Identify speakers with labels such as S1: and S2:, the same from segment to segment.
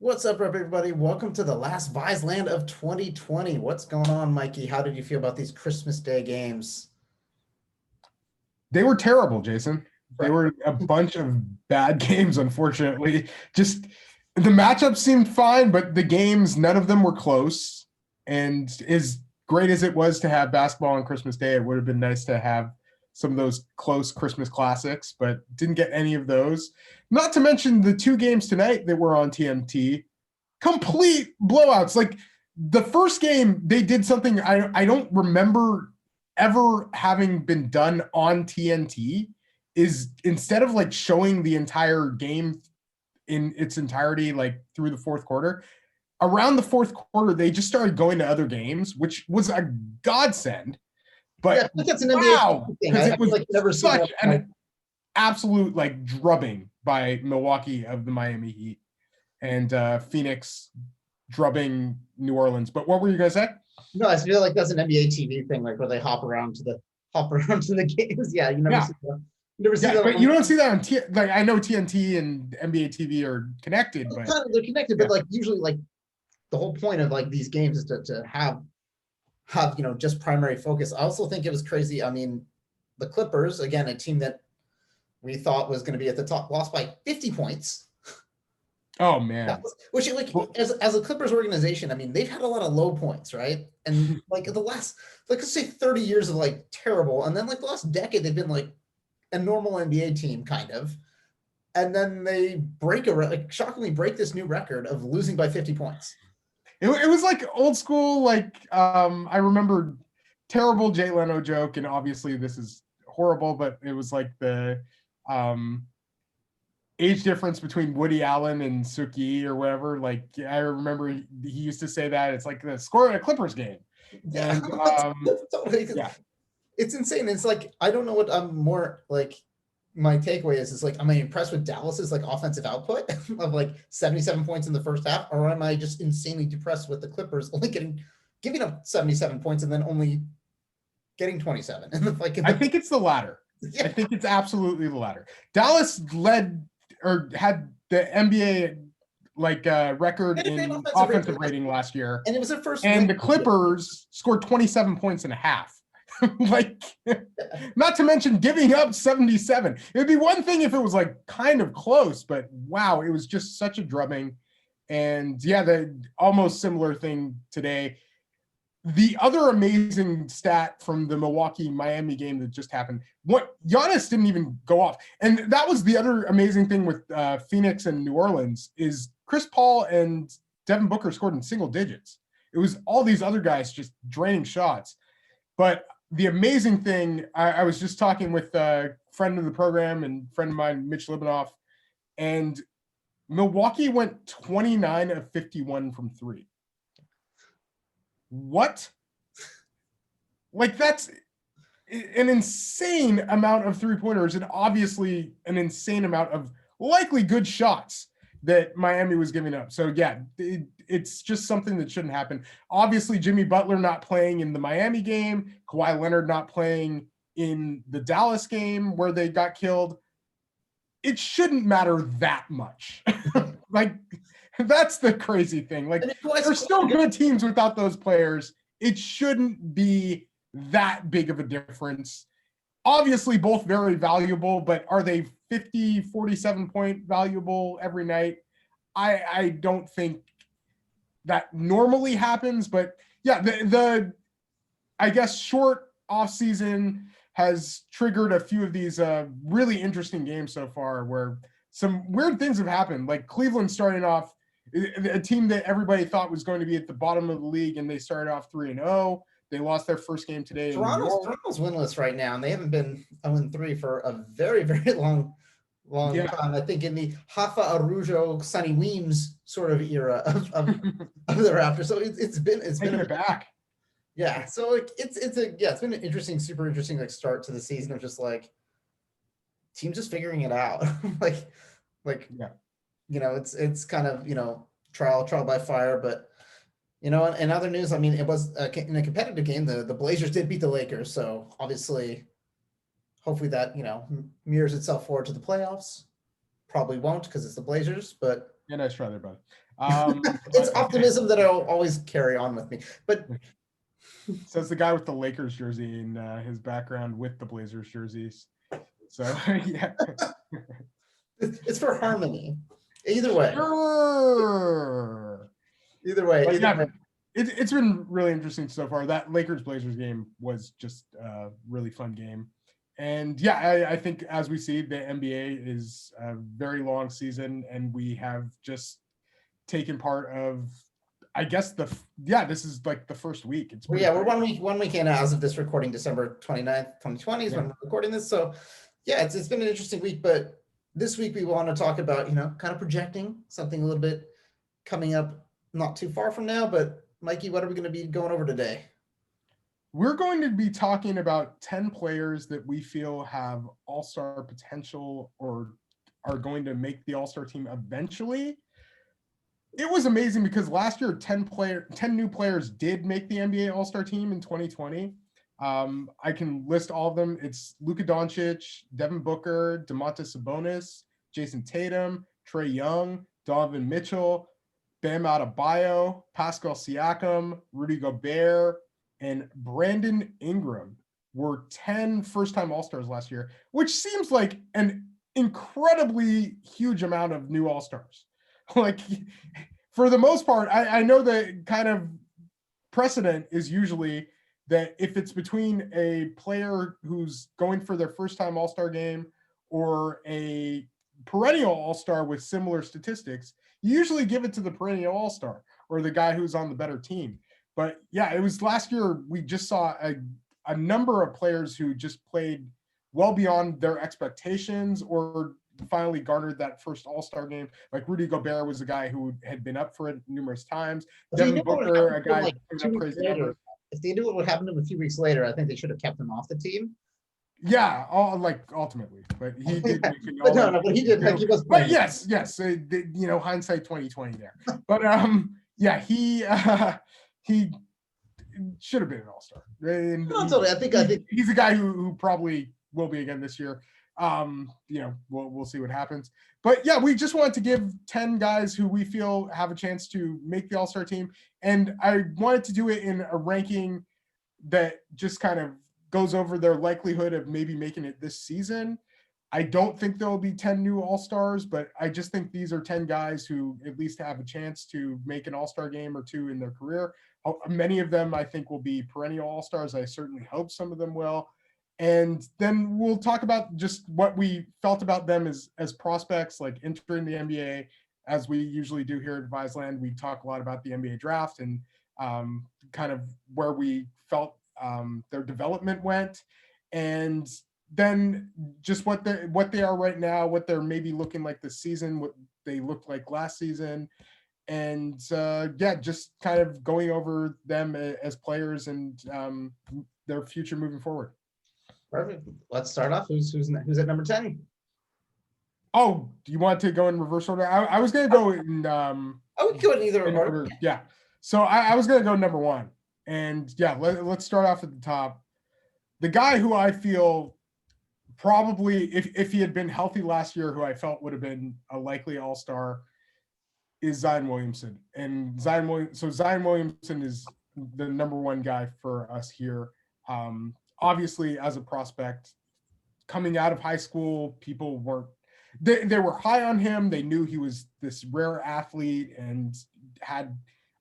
S1: What's up, everybody? Welcome to the last Viseland of 2020. What's going on, Mikey? How did you feel about these Christmas Day games?
S2: They were terrible, Jason. They
S1: Right.
S2: were a bunch of bad games, unfortunately. Just the matchups seemed fine, but the games, none of them were close. And as great as it was to have basketball on Christmas Day, it would have been nice to have some of those close Christmas classics, but didn't get any of those. Not to mention the two games tonight that were on TNT, complete blowouts. Like the first game, they did something I don't remember ever having been done on TNT. Is instead of like showing the entire game in its entirety, like through the fourth quarter, around the fourth quarter, they just started going to other games, which was a godsend.
S1: Yeah, I
S2: But
S1: think that's an
S2: wow,
S1: NBA thing.
S2: because
S1: I
S2: it
S1: feel
S2: was
S1: like never seen
S2: such
S1: that.
S2: an absolute like drubbing by Milwaukee of the Miami Heat and Phoenix drubbing New Orleans. But what were you guys saying?
S1: No, I feel like that's an NBA TV thing, like where they hop around to the games. Yeah, you never
S2: Yeah,
S1: see that. You never see
S2: yeah,
S1: that.
S2: but you don't see that on like I know TNT and NBA TV are connected, but
S1: They're connected,
S2: yeah,
S1: but like usually, like the whole point of like these games is to have just primary focus. I also think it was crazy. I mean, the Clippers, again, a team that we thought was going to be at the top, lost by 50 points.
S2: oh man,
S1: Which, like,
S2: well,
S1: as a Clippers organization, I mean, they've had a lot of low points, right? And like the last, like, let's say 30 years of like terrible, and then like the last decade, they've been like a normal NBA team, kind of. And then they shockingly break this new record of losing by 50 points.
S2: it was like old school. Like I remember terrible Jay Leno joke, and obviously this is horrible, but it was like the um age difference between Woody Allen and Suki or whatever. Like I remember he used to say that it's like the score in a Clippers game,
S1: Yeah,
S2: and
S1: totally.
S2: yeah,
S1: It's insane. It's like I don't know what I'm more like. My takeaway is like, am I impressed with Dallas's like offensive output of like 77 points in the first half, or am I just insanely depressed with the Clippers only giving up 77 points and then only getting 27 in the like in
S2: I
S1: the
S2: think it's the latter. I
S1: yeah.
S2: think it's absolutely the latter. Dallas led or had the NBA like record
S1: They had a great
S2: in
S1: offensive
S2: offensive
S1: rating,
S2: rating last year,
S1: and it was their first win.
S2: and the Clippers scored 27 points and a half. Like, not to mention giving up 77. It would be one thing if it was like kind of close, but wow, it was just such a drubbing. And yeah, the almost similar thing today. The other amazing stat from the Milwaukee Miami game that just happened, what Giannis didn't even go off. And that was the other amazing thing with Phoenix and New Orleans is Chris Paul and Devin Booker scored in single digits. It was all these other guys just draining shots. But the amazing thing, I was just talking with a friend of the program and friend of mine, Mitch Libanoff, and Milwaukee went 29 of 51 from three. What? Like that's an insane amount of three-pointers and obviously an insane amount of likely good shots that Miami was giving up. So yeah, it's just something that shouldn't happen. Obviously, Jimmy Butler not playing in the Miami game, Kawhi Leonard not playing in the Dallas game where they got killed. It shouldn't matter that much. Like that's the crazy thing. Like there's still good teams without those players. It shouldn't be that big of a difference. Obviously, both very valuable, but are they 50, 47 point valuable every night? I don't think that normally happens, but yeah, the I guess short off season has triggered a few of these really interesting games so far where some weird things have happened. Like Cleveland starting off a team that everybody thought was going to be at the bottom of the league, and they started off 3-0. They lost their first game today.
S1: Toronto's winless right now, and they haven't been 0-3 for a very, very long time. I think in the Hafa Arujo, Sonny Weems sort of era of the Raptors. So it's been
S2: it back.
S1: Yeah, so like it's been an interesting, super interesting like start to the season of just like teams just figuring it out.
S2: Yeah.
S1: It's kind of trial by fire, but in other news, I mean, it was in a competitive game. The Blazers did beat the Lakers, so obviously, hopefully that mirrors itself forward to the playoffs. Probably won't because it's the Blazers, but
S2: Yeah, nice try there, buddy.
S1: It's optimism that I'll always carry on with me. But
S2: says the guy with the Lakers jersey in his background with the Blazers jerseys. So yeah,
S1: it's for harmony. Either way.
S2: sure.
S1: Either way.
S2: But
S1: Either
S2: yeah,
S1: way.
S2: it's been really interesting so far. That Lakers Blazers game was just a really fun game. And yeah, I think as we see, the NBA is a very long season, and we have just taken part of, I guess this is like the first week. It's
S1: we're 1 week in as of this recording, December 29th, 2020 is when we're recording this. So yeah, it's been an interesting week, but this week we want to talk about, kind of projecting something a little bit coming up not too far from now. But Mikey, what are we going to be going over today?
S2: We're going to be talking about 10 players that we feel have all-star potential or are going to make the all-star team eventually. It was amazing because last year 10 new players did make the NBA all-star team in 2020. I can list all of them. It's Luka Doncic, Devin Booker, Domantas Sabonis, Jason Tatum, Trae Young, Donovan Mitchell, Bam Adebayo, Pascal Siakam, Rudy Gobert, and Brandon Ingram were 10 first-time All-Stars last year, which seems like an incredibly huge amount of new All-Stars. Like, for the most part, I know the kind of precedent is usually that if it's between a player who's going for their first-time All-Star game or a perennial All-Star with similar statistics, you usually give it to the perennial All-Star or the guy who's on the better team. But yeah, it was last year we just saw a number of players who just played well beyond their expectations or finally garnered that first All-Star game. Like Rudy Gobert was a guy who had been up for it numerous times. Devin Booker, a guy
S1: like 2 weeks later. If they knew what would happen to him a few weeks later, I think they should have kept him off the team.
S2: Yeah, ultimately, but he did.
S1: But he did. Like he was
S2: playing. But yes, hindsight 2020 there. But yeah, he should have been an All-Star.
S1: Totally. I think
S2: he's a guy who probably will be again this year. We'll see what happens. But yeah, we just wanted to give 10 guys who we feel have a chance to make the All-Star team, and I wanted to do it in a ranking that just kind of goes over their likelihood of maybe making it this season. I don't think there will be 10 new All-Stars, but I just think these are 10 guys who at least have a chance to make an All-Star game or two in their career. Many of them, I think, will be perennial All-Stars. I certainly hope some of them will. And then we'll talk about just what we felt about them as prospects, like entering the NBA, as we usually do here at Viseland. We talk a lot about the NBA draft and kind of where we felt their development went, and then just what they are right now, what they're maybe looking like this season, what they looked like last season, and just kind of going over them as players and their future moving forward.
S1: Perfect. Let's start off. Who's at number 10?
S2: Oh, do you want to go in reverse order? I was going to go in.
S1: I would go in either order.
S2: Yeah. So I was going to go number 1. And yeah, let's start off at the top. The guy who I feel probably, if he had been healthy last year, who I felt would have been a likely All-Star, is Zion Williamson. And Zion Williamson is the number 1 guy for us here. Obviously, as a prospect, coming out of high school, people weren't. They were high on him. They knew he was this rare athlete and had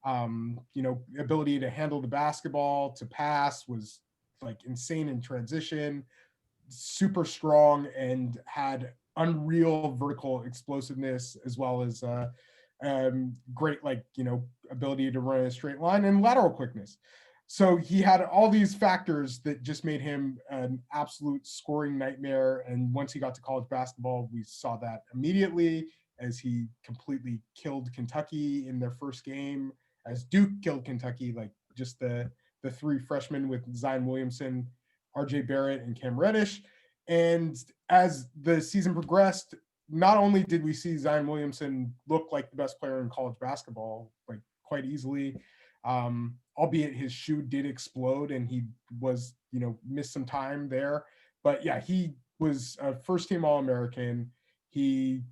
S2: ability to handle the basketball, to pass, was like insane in transition, super strong, and had unreal vertical explosiveness, as well as great ability to run in a straight line and lateral quickness. So he had all these factors that just made him an absolute scoring nightmare. And once he got to college basketball, we saw that immediately as he completely killed Kentucky in their first game, as Duke killed Kentucky, like just the 3 freshmen with Zion Williamson, RJ Barrett, and Cam Reddish. And as the season progressed, not only did we see Zion Williamson look like the best player in college basketball, like quite easily, albeit his shoe did explode and he was, missed some time there. But yeah, he was a first-team All-American. He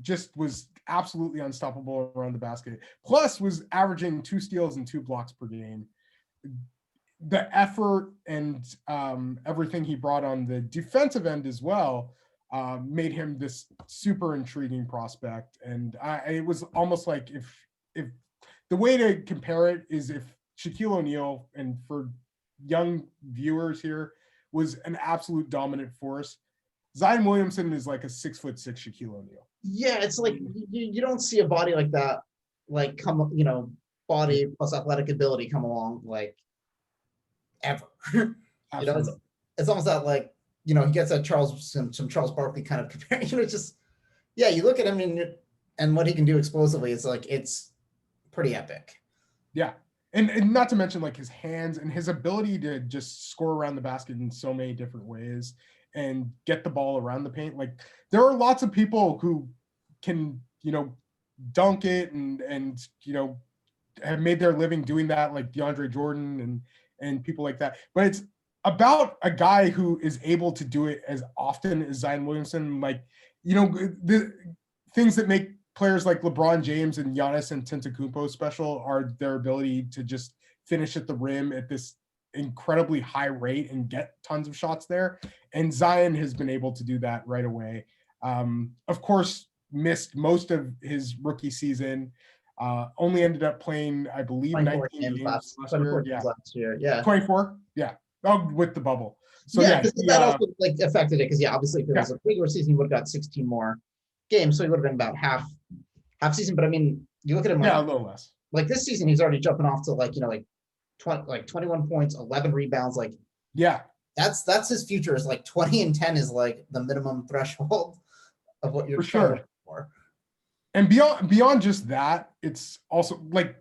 S2: just was absolutely unstoppable around the basket. Plus was averaging 2 steals and 2 blocks per game. The effort and everything he brought on the defensive end as well made him this super intriguing prospect. And it was almost like if the way to compare it is if Shaquille O'Neal, and for young viewers here, was an absolute dominant force, Zion Williamson is like a 6'6" Shaquille O'Neal.
S1: Yeah, it's like you don't see a body like that, like come, body plus athletic ability come along like ever. It's almost that like, he gets that some Charles Barkley kind of comparison. It's just, yeah, you look at him and what he can do explosively, it's pretty epic.
S2: Yeah. And not to mention like his hands and his ability to just score around the basket in so many different ways and get the ball around the paint. Like there are lots of people who can, dunk it and have made their living doing that, like DeAndre Jordan and people like that. But it's about a guy who is able to do it as often as Zion Williamson. Like, the things that make players like LeBron James and Giannis Antetokounmpo special are their ability to just finish at the rim at this incredibly high rate and get tons of shots there. And Zion has been able to do that right away. Of course, missed most of his rookie season. Only ended up playing, I believe, 19 games last
S1: year. Yeah.
S2: 24? Yeah. Oh, with the bubble. So
S1: that also like affected it because obviously if it was a regular season, he would have got 16 more games, so he would have been about half season. But I mean, you look at him
S2: a little less.
S1: Like this season, he's already jumping off to like 21 points, 11 rebounds. Like that's his future. Is like 20 and 10 is like the minimum threshold of what you're for.
S2: And beyond just that, it's also like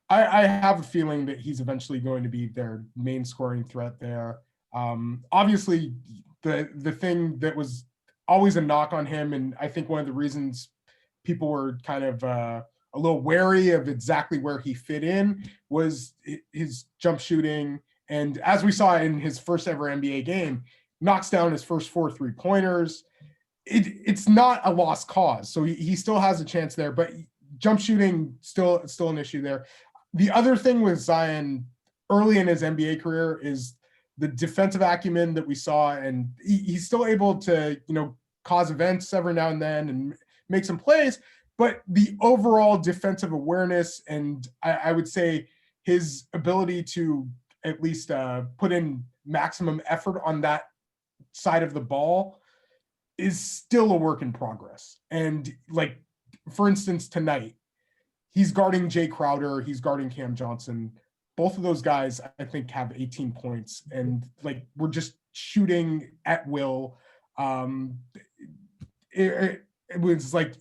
S2: I have a feeling that he's eventually going to be their main scoring threat there. Obviously, the thing that was always a knock on him, and I think one of the reasons people were kind of a little wary of exactly where he fit in was his jump shooting. And as we saw in his first ever NBA game, knocks down his first 4 3-pointers. It's not a lost cause. So he still has a chance there, but jump shooting still an issue there. The other thing with Zion early in his NBA career is the defensive acumen that we saw, and he's still able to, cause events every now and then and make some plays, but the overall defensive awareness and I would say his ability to at least put in maximum effort on that side of the ball is still a work in progress. And like, for instance, tonight, he's guarding Jay Crowder, he's guarding Cam Johnson. Both of those guys, I think, have 18 points, and like we're just shooting at will. It was like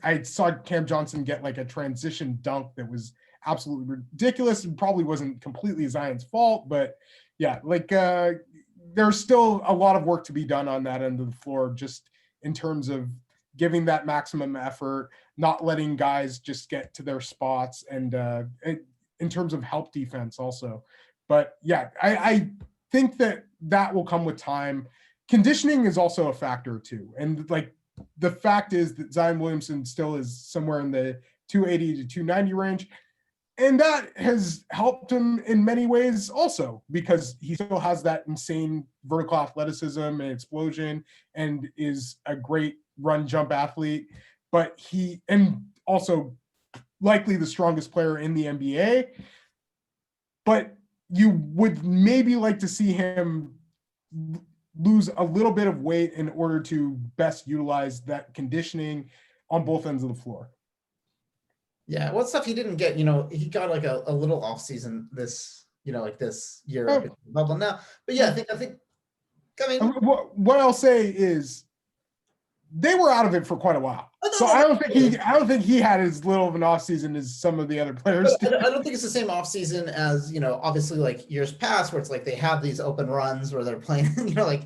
S2: I saw Cam Johnson get like a transition dunk that was absolutely ridiculous. It probably wasn't completely Zion's fault, but yeah, like there's still a lot of work to be done on that end of the floor, just in terms of giving that maximum effort, not letting guys just get to their spots, and in terms of help defense also. But yeah, I think that will come with time. Conditioning is also a factor too. And like the fact is that Zion Williamson still is somewhere in the 280 to 290 range. And that has helped him in many ways also, because he still has that insane vertical athleticism and explosion and is a great run jump athlete. But and also likely the strongest player in the NBA. But you would maybe like to see him lose a little bit of weight in order to best utilize that conditioning on both ends of the floor.
S1: Yeah, what stuff he didn't get, he got like a little off season this, like this year bubble now. But yeah, I mean,
S2: what I'll say is they were out of it for quite a while. So I don't think he had as little of an off season as some of the other players did.
S1: I don't think it's the same off season as, obviously like years past where it's like they have these open runs where they're playing, like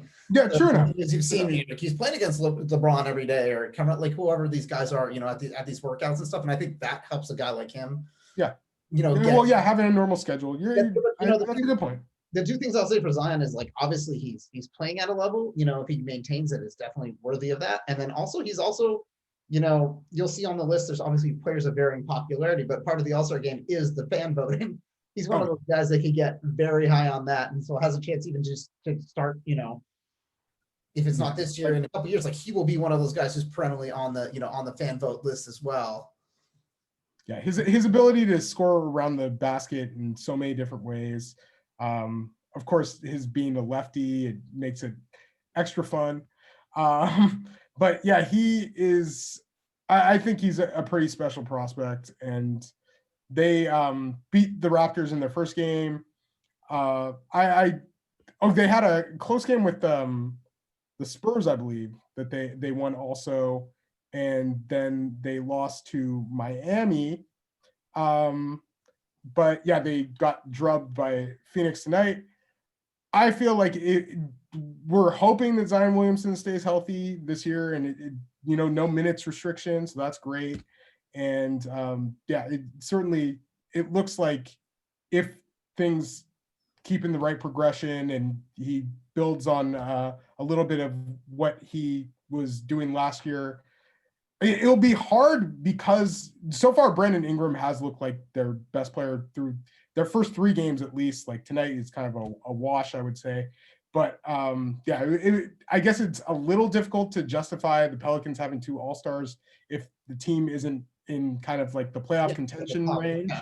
S2: true enough.
S1: As you've seen, like he's playing against LeBron every day or like whoever these guys are, at these workouts and stuff. And I think that helps a guy like him.
S2: Yeah. Having a normal schedule. That's a good point.
S1: The two things I'll say for Zion is like obviously he's playing at a level, if he maintains it, is definitely worthy of that. And then also he's also you'll see on the list, there's obviously players of varying popularity, but part of the All-Star game is the fan voting. He's one of those guys that could get very high on that. And so has a chance even just to start, if it's not this year, in a couple of years, like he will be one of those guys who's perennially on the, on the fan vote list as well.
S2: Yeah, his ability to score around the basket in so many different ways. Of course, his being a lefty, it makes it extra fun. But yeah, he is. I think he's a pretty special prospect, and they beat the Raptors in their first game. They had a close game with the Spurs, I believe, that they won also, and then they lost to Miami. But yeah, they got drubbed by Phoenix tonight. I feel like we're hoping that Zion Williamson stays healthy this year, and no minutes restrictions. So that's great. And it looks like if things keep in the right progression and he builds on a little bit of what he was doing last year, it'll be hard because so far Brandon Ingram has looked like their best player through their first 3 games at least. Like tonight is kind of a wash, I would say. But I guess it's a little difficult to justify the Pelicans having 2 All-Stars if the team isn't in kind of like the playoff contention range.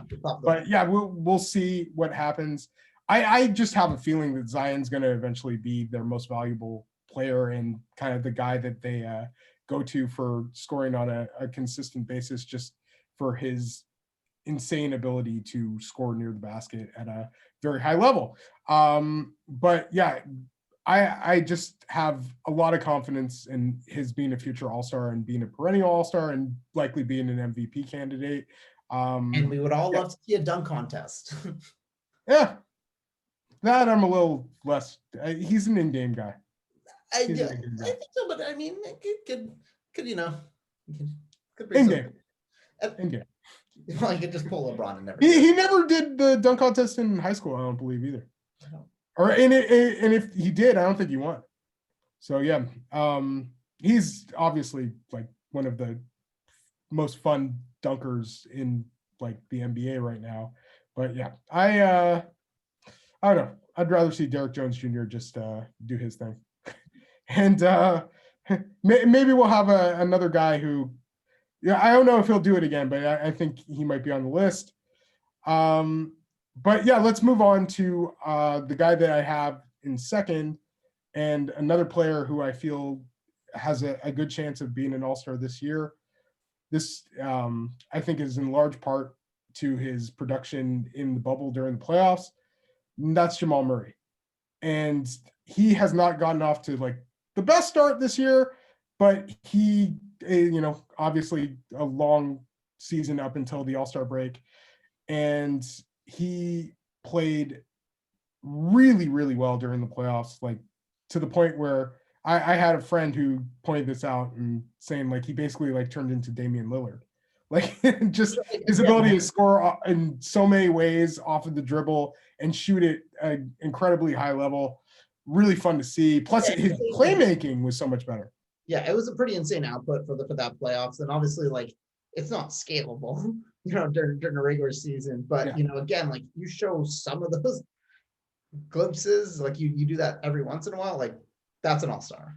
S2: But yeah, we'll see what happens. I just have a feeling that Zion's going to eventually be their most valuable player and kind of the guy that they go to for scoring on a consistent basis, just for his insane ability to score near the basket at a very high level. But yeah, I just have a lot of confidence in his being a future All-Star and being a perennial All-Star and likely being an MVP candidate.
S1: And we would all love to see a dunk contest.
S2: Yeah, that I'm a little less. He's an in-game guy.
S1: I think so, but I mean, it could could be
S2: in-game.
S1: In-game. Well, you could just pull LeBron and never.
S2: He never did the dunk contest in high school, I don't believe either. And if he did, I don't think he won. So yeah, he's obviously like one of the most fun dunkers in like the NBA right now. But yeah, I don't know. I'd rather see Derrick Jones Jr. just do his thing. And maybe we'll have another guy who, I don't know if he'll do it again, but I think he might be on the list. But yeah, let's move on to the guy that I have in second, and another player who I feel has a good chance of being an All-Star this year. This, I think, is in large part to his production in the bubble during the playoffs. And that's Jamal Murray. And he has not gotten off to like the best start this year, but he, obviously a long season up until the All-Star break. And he played really, really well during the playoffs, like to the point where I had a friend who pointed this out and saying like he basically like turned into Damian Lillard. Like just his ability to score in so many ways off of the dribble and shoot it at an incredibly high level. Really fun to see. Plus his playmaking was so much better.
S1: Yeah, it was a pretty insane output for that playoffs. And obviously like it's not scalable, during a regular season. But again, like you show some of those glimpses, like you do that every once in a while, like that's an All-Star.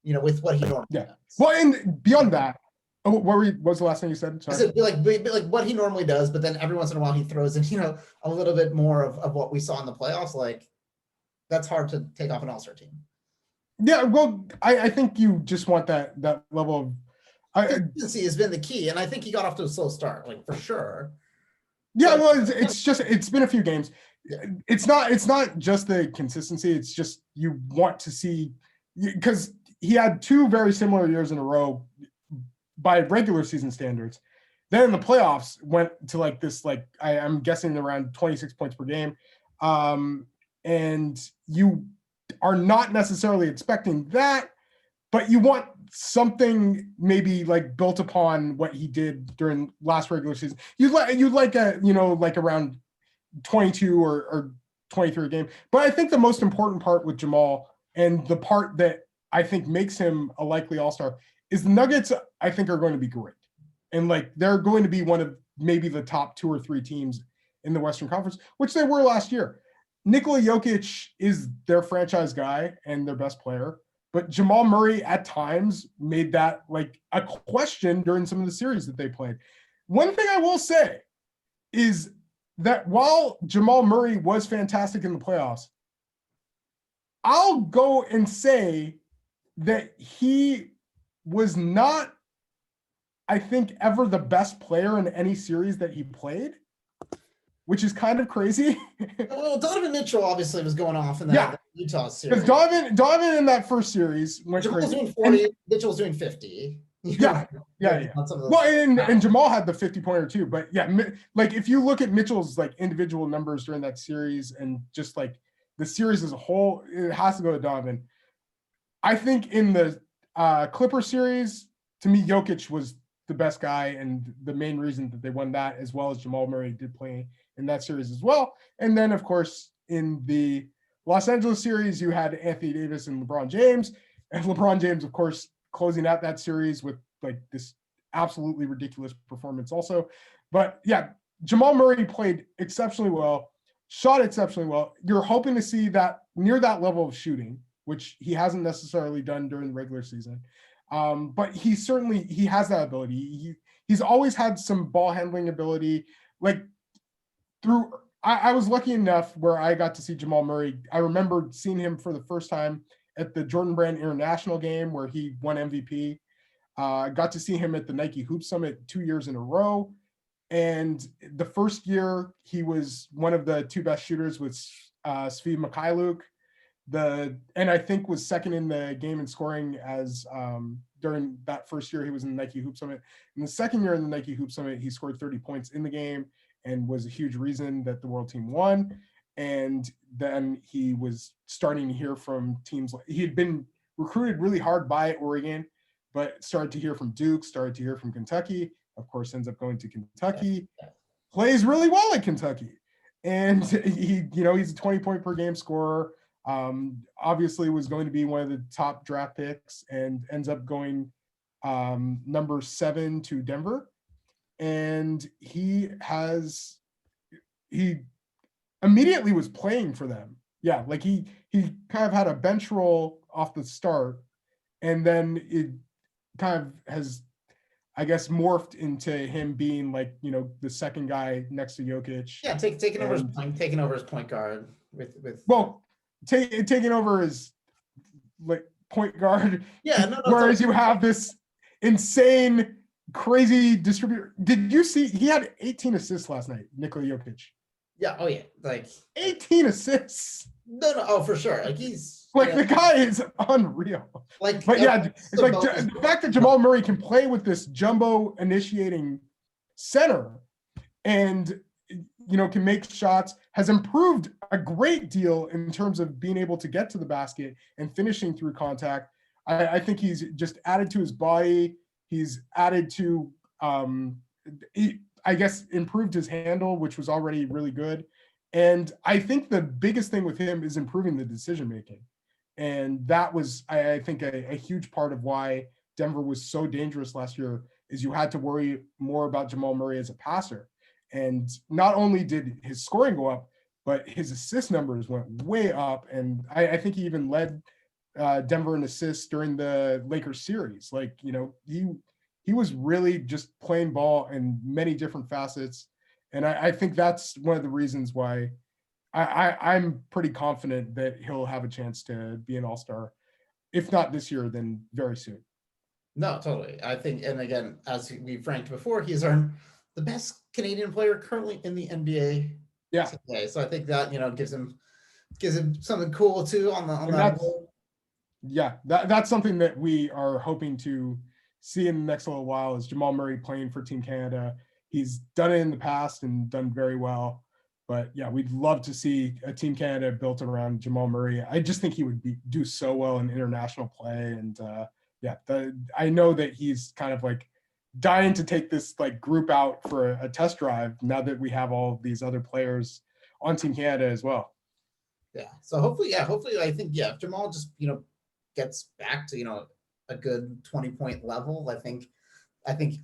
S1: With what he normally does.
S2: Well, and beyond that, what was the last thing you said? Sorry.
S1: I said like what he normally does, but then every once in a while he throws in, a little bit more of what we saw in the playoffs. Like that's hard to take off an All-Star team.
S2: Yeah, well, I think you just want that level of
S1: consistency has been the key, and I think he got off to a slow start, like for sure.
S2: Yeah, well, it's been a few games. It's not just the consistency. It's just you want to see, because he had 2 very similar years in a row by regular season standards. Then in the playoffs went to like this, like I'm guessing around 26 points per game. And you are not necessarily expecting that, but you want something maybe like built upon what he did during last regular season. You'd like around 22 or 23 a game. But I think the most important part with Jamal, and the part that I think makes him a likely All-Star, is the Nuggets, I think, are going to be great. And like, they're going to be one of maybe the top 2 or 3 teams in the Western Conference, which they were last year. Nikola Jokic is their franchise guy and their best player, but Jamal Murray at times made that like a question during some of the series that they played. One thing I will say is that while Jamal Murray was fantastic in the playoffs, I'll go and say that he was not, I think, ever the best player in any series that he played, which is kind of crazy.
S1: Well, Donovan Mitchell obviously was going off in that Utah series.
S2: Because Donovan in that first series went
S1: Jamal's
S2: crazy.
S1: doing 40, Mitchell's doing 50.
S2: Yeah. Well, and Jamal had the 50-pointer too. But yeah, like if you look at Mitchell's like individual numbers during that series and just like the series as a whole, it has to go to Donovan. I think in the Clipper series, to me, Jokic was the best guy and the main reason that they won that, as well as Jamal Murray did play in that series as well. And then, of course, in the Los Angeles series, you had Anthony Davis and LeBron James. And LeBron James, of course, closing out that series with like this absolutely ridiculous performance also. But yeah, Jamal Murray played exceptionally well, shot exceptionally well. You're hoping to see that near that level of shooting, which he hasn't necessarily done during the regular season. But he has that ability. He's always had some ball handling ability. Like I was lucky enough where I got to see Jamal Murray. I remember seeing him for the first time at the Jordan Brand International game where he won MVP. Got to see him at the Nike Hoop Summit 2 years in a row. And the first year he was one of the 2 best shooters with Svi Mikhailuk. And I think was second in the game in scoring as during that first year he was in the Nike Hoop Summit. In the second year in the Nike Hoop Summit, he scored 30 points in the game and was a huge reason that the world team won. And then he was starting to hear from teams. He had been recruited really hard by Oregon, but started to hear from Duke, started to hear from Kentucky. Of course, ends up going to Kentucky, plays really well at Kentucky. And he's a 20-point per game scorer. Obviously was going to be one of the top draft picks and ends up going number 7 to Denver. And he immediately was playing for them. Yeah, like he kind of had a bench role off the start, and then it kind of has, I guess, morphed into him being like, the second guy next to Jokic.
S1: Yeah, taking over his point guard with
S2: taking over his like point guard.
S1: Yeah, no,
S2: whereas you have this insane, crazy distributor. Did you see he had 18 assists last night, Nikola Jokic?
S1: Yeah. Oh yeah. Like
S2: 18 assists.
S1: No. Oh, for sure. Like he's
S2: the guy is unreal.
S1: Like,
S2: but yeah, it's like the fact that Jamal Murray can play with this jumbo initiating center and can make shots, has improved a great deal in terms of being able to get to the basket and finishing through contact. I think he's just added to his body. He's added to, improved his handle, which was already really good. And I think the biggest thing with him is improving the decision-making. And that was, I think, a huge part of why Denver was so dangerous last year is you had to worry more about Jamal Murray as a passer. And not only did his scoring go up, but his assist numbers went way up. And I think he even led Denver in assists during the Lakers series. Like, he was really just playing ball in many different facets. And I think that's one of the reasons why I'm pretty confident that he'll have a chance to be an all-star. If not this year, then very soon.
S1: No, totally. I think, and again, as we've ranked before, he's the best Canadian player currently in the NBA.
S2: Yeah.
S1: Today. So I think that, gives him something cool too on that.
S2: That's something that we are hoping to see in the next little while is Jamal Murray playing for Team Canada. He's done it in the past and done very well. But yeah, we'd love to see a Team Canada built around Jamal Murray. I just think he would do so well in international play. And I know that he's kind of like dying to take this like group out for a test drive now that we have all these other players on Team Canada as well.
S1: Yeah. So hopefully I think, if Jamal just, gets back to, a good 20-point level. I think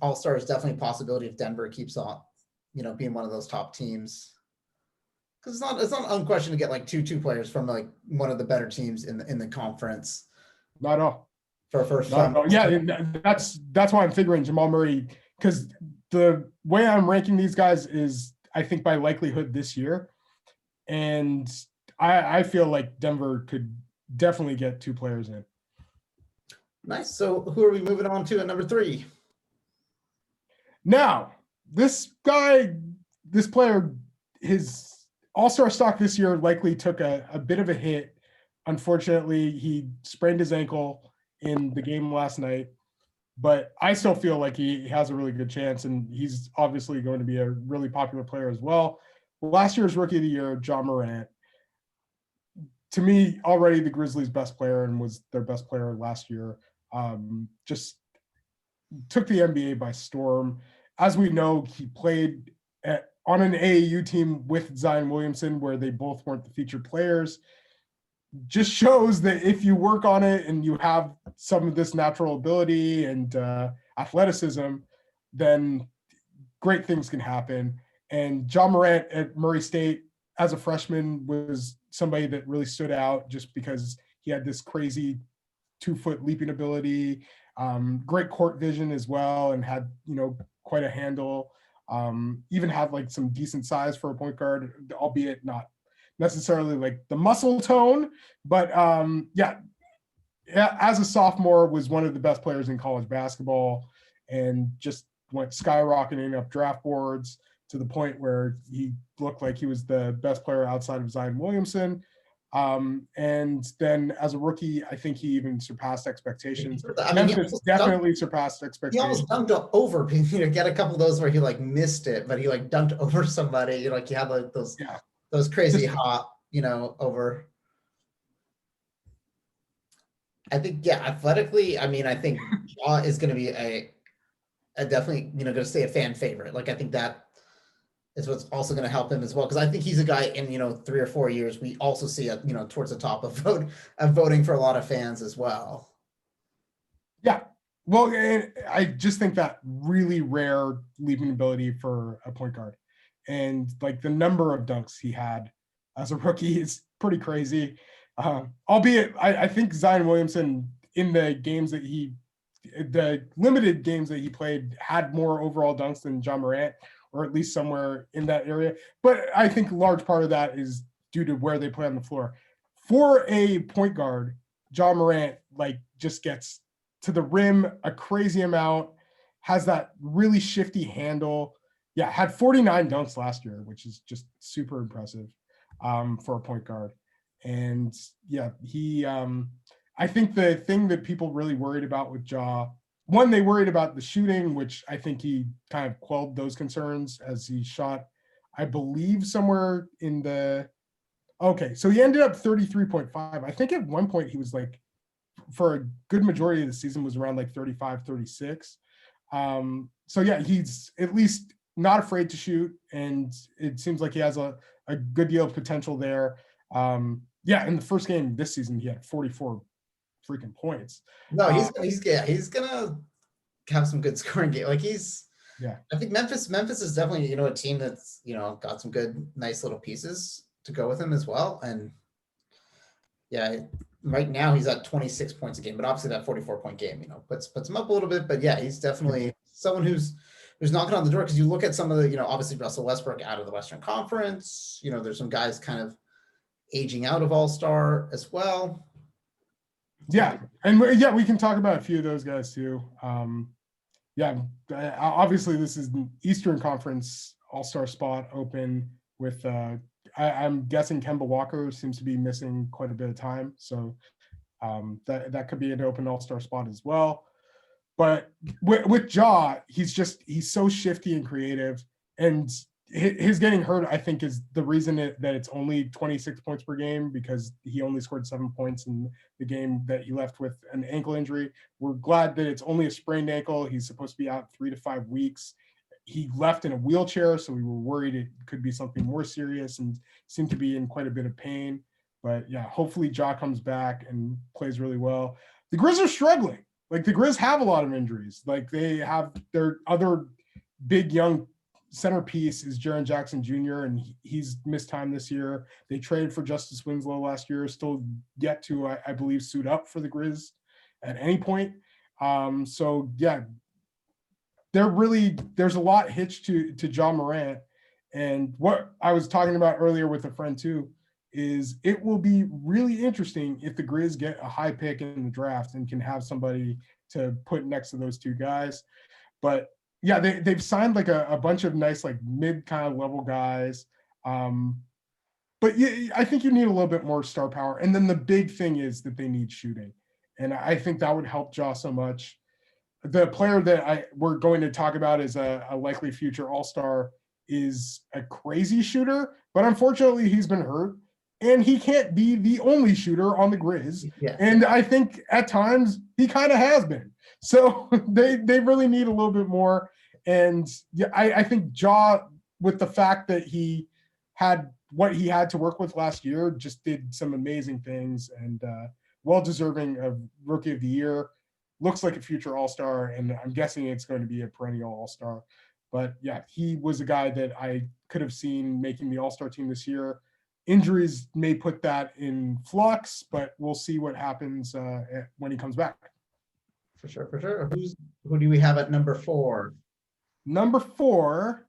S1: All-Star is definitely a possibility if Denver keeps on, being one of those top teams. Because it's not unquestioned to get like two players from like one of the better teams in the conference.
S2: Not at all.
S1: For first time.
S2: Yeah, that's why I'm figuring Jamal Murray, because the way I'm ranking these guys is I think by likelihood this year. And I feel like Denver could definitely get 2 players in.
S1: Nice. So who are we moving on to at number 3?
S2: Now, this player, his All-Star stock this year likely took a bit of a hit. Unfortunately, he sprained his ankle in the game last night, but I still feel like he has a really good chance, and he's obviously going to be a really popular player as well. Last year's Rookie of the Year, Ja Morant, to me, already the Grizzlies' best player and was their best player last year. Just took the NBA by storm. As we know, he played on an AAU team with Zion Williamson, where they both weren't the featured players. Just shows that if you work on it and you have some of this natural ability and athleticism, then great things can happen. And Ja Morant at Murray State as a freshman was somebody that really stood out just because he had this crazy 2-foot leaping ability, great court vision as well, and had, quite a handle. Even had like some decent size for a point guard, albeit not necessarily like the muscle tone, but as a sophomore was one of the best players in college basketball and just went skyrocketing up draft boards to the point where he looked like he was the best player outside of Zion Williamson. And then as a rookie, I think he even surpassed expectations. Memphis definitely surpassed expectations.
S1: He almost dunked over, get a couple of those where he like missed it, but he like dunked over somebody. Like you have like those crazy hot, over. I think, athletically, I think Ja is going to be a definitely, going to stay a fan favorite. Like, I think that is what's also going to help him as well. Because I think he's a guy in, 3 or 4 years, we also see, towards the top of voting for a lot of fans as well.
S2: Yeah. Well, I just think that really rare leaping ability for a point guard. And like the number of dunks he had as a rookie is pretty crazy. Albeit, I think Zion Williamson in the limited games that he played had more overall dunks than Ja Morant, or at least somewhere in that area. But I think a large part of that is due to where they play on the floor. For a point guard, Ja Morant just gets to the rim a crazy amount, has that really shifty handle. Yeah, had 49 dunks last year, which is just super impressive for a point guard. And he I think the thing that people really worried about with Ja, one, they worried about the shooting, which I think he kind of quelled those concerns as he shot, I believe, somewhere in the so he ended up 33.5. I think at one point he was like, for a good majority of the season, was around like 35, 36. He's at least not afraid to shoot, and it seems like he has a good deal of potential there. In the first game this season, he had 44 freaking points.
S1: No, he's gonna have some good scoring game. Like I think Memphis is definitely, a team that's, got some good, nice little pieces to go with him as well. And right now he's at 26 points a game, but obviously that 44-point game, puts him up a little bit. But he's definitely someone who's knocking on the door, because you look at some of the, obviously Russell Westbrook out of the Western Conference. There's some guys kind of aging out of All-Star as well.
S2: Yeah, and we can talk about a few of those guys too. Obviously this is an Eastern Conference All-Star spot open with I'm guessing Kemba Walker seems to be missing quite a bit of time, so that could be an open All-Star spot as well. But with Ja, he's so shifty and creative, and his getting hurt, I think, is the reason that it's only 26 points per game, because he only scored 7 points in the game that he left with an ankle injury. We're glad that it's only a sprained ankle. He's supposed to be out 3 to 5 weeks. He left in a wheelchair, so we were worried it could be something more serious, and seemed to be in quite a bit of pain. But hopefully Ja comes back and plays really well. The Grizzlies are struggling. Like the Grizz have a lot of injuries. Like they have their other big young centerpiece is Jaren Jackson Jr. and he's missed time this year. They traded for Justice Winslow last year, still yet to, I believe, suit up for the Grizz at any point. So yeah, there's a lot hitched to John Morant. And what I was talking about earlier with a friend too, is it will be really interesting if the Grizz get a high pick in the draft and can have somebody to put next to those two guys. But yeah, they've signed like a bunch of nice, like mid kind of level guys. But yeah, I think you need a little bit more star power. And then the big thing is that they need shooting. And I think that would help Ja so much. The player that we're going to talk about as a likely future all-star is a crazy shooter, but unfortunately he's been hurt and he can't be the only shooter on the Grizz.
S1: Yeah.
S2: And I think at times he kind of has been. So they really need a little bit more. And yeah, I think Ja, with the fact that he had what he had to work with last year, just did some amazing things and well-deserving of Rookie of the Year. Looks like a future all-star, and I'm guessing it's going to be a perennial all-star. But yeah, he was a guy that I could have seen making the all-star team this year. Injuries may put that in flux, but we'll see what happens when he comes back.
S1: For sure. Who do we have at number 4?
S2: Number 4,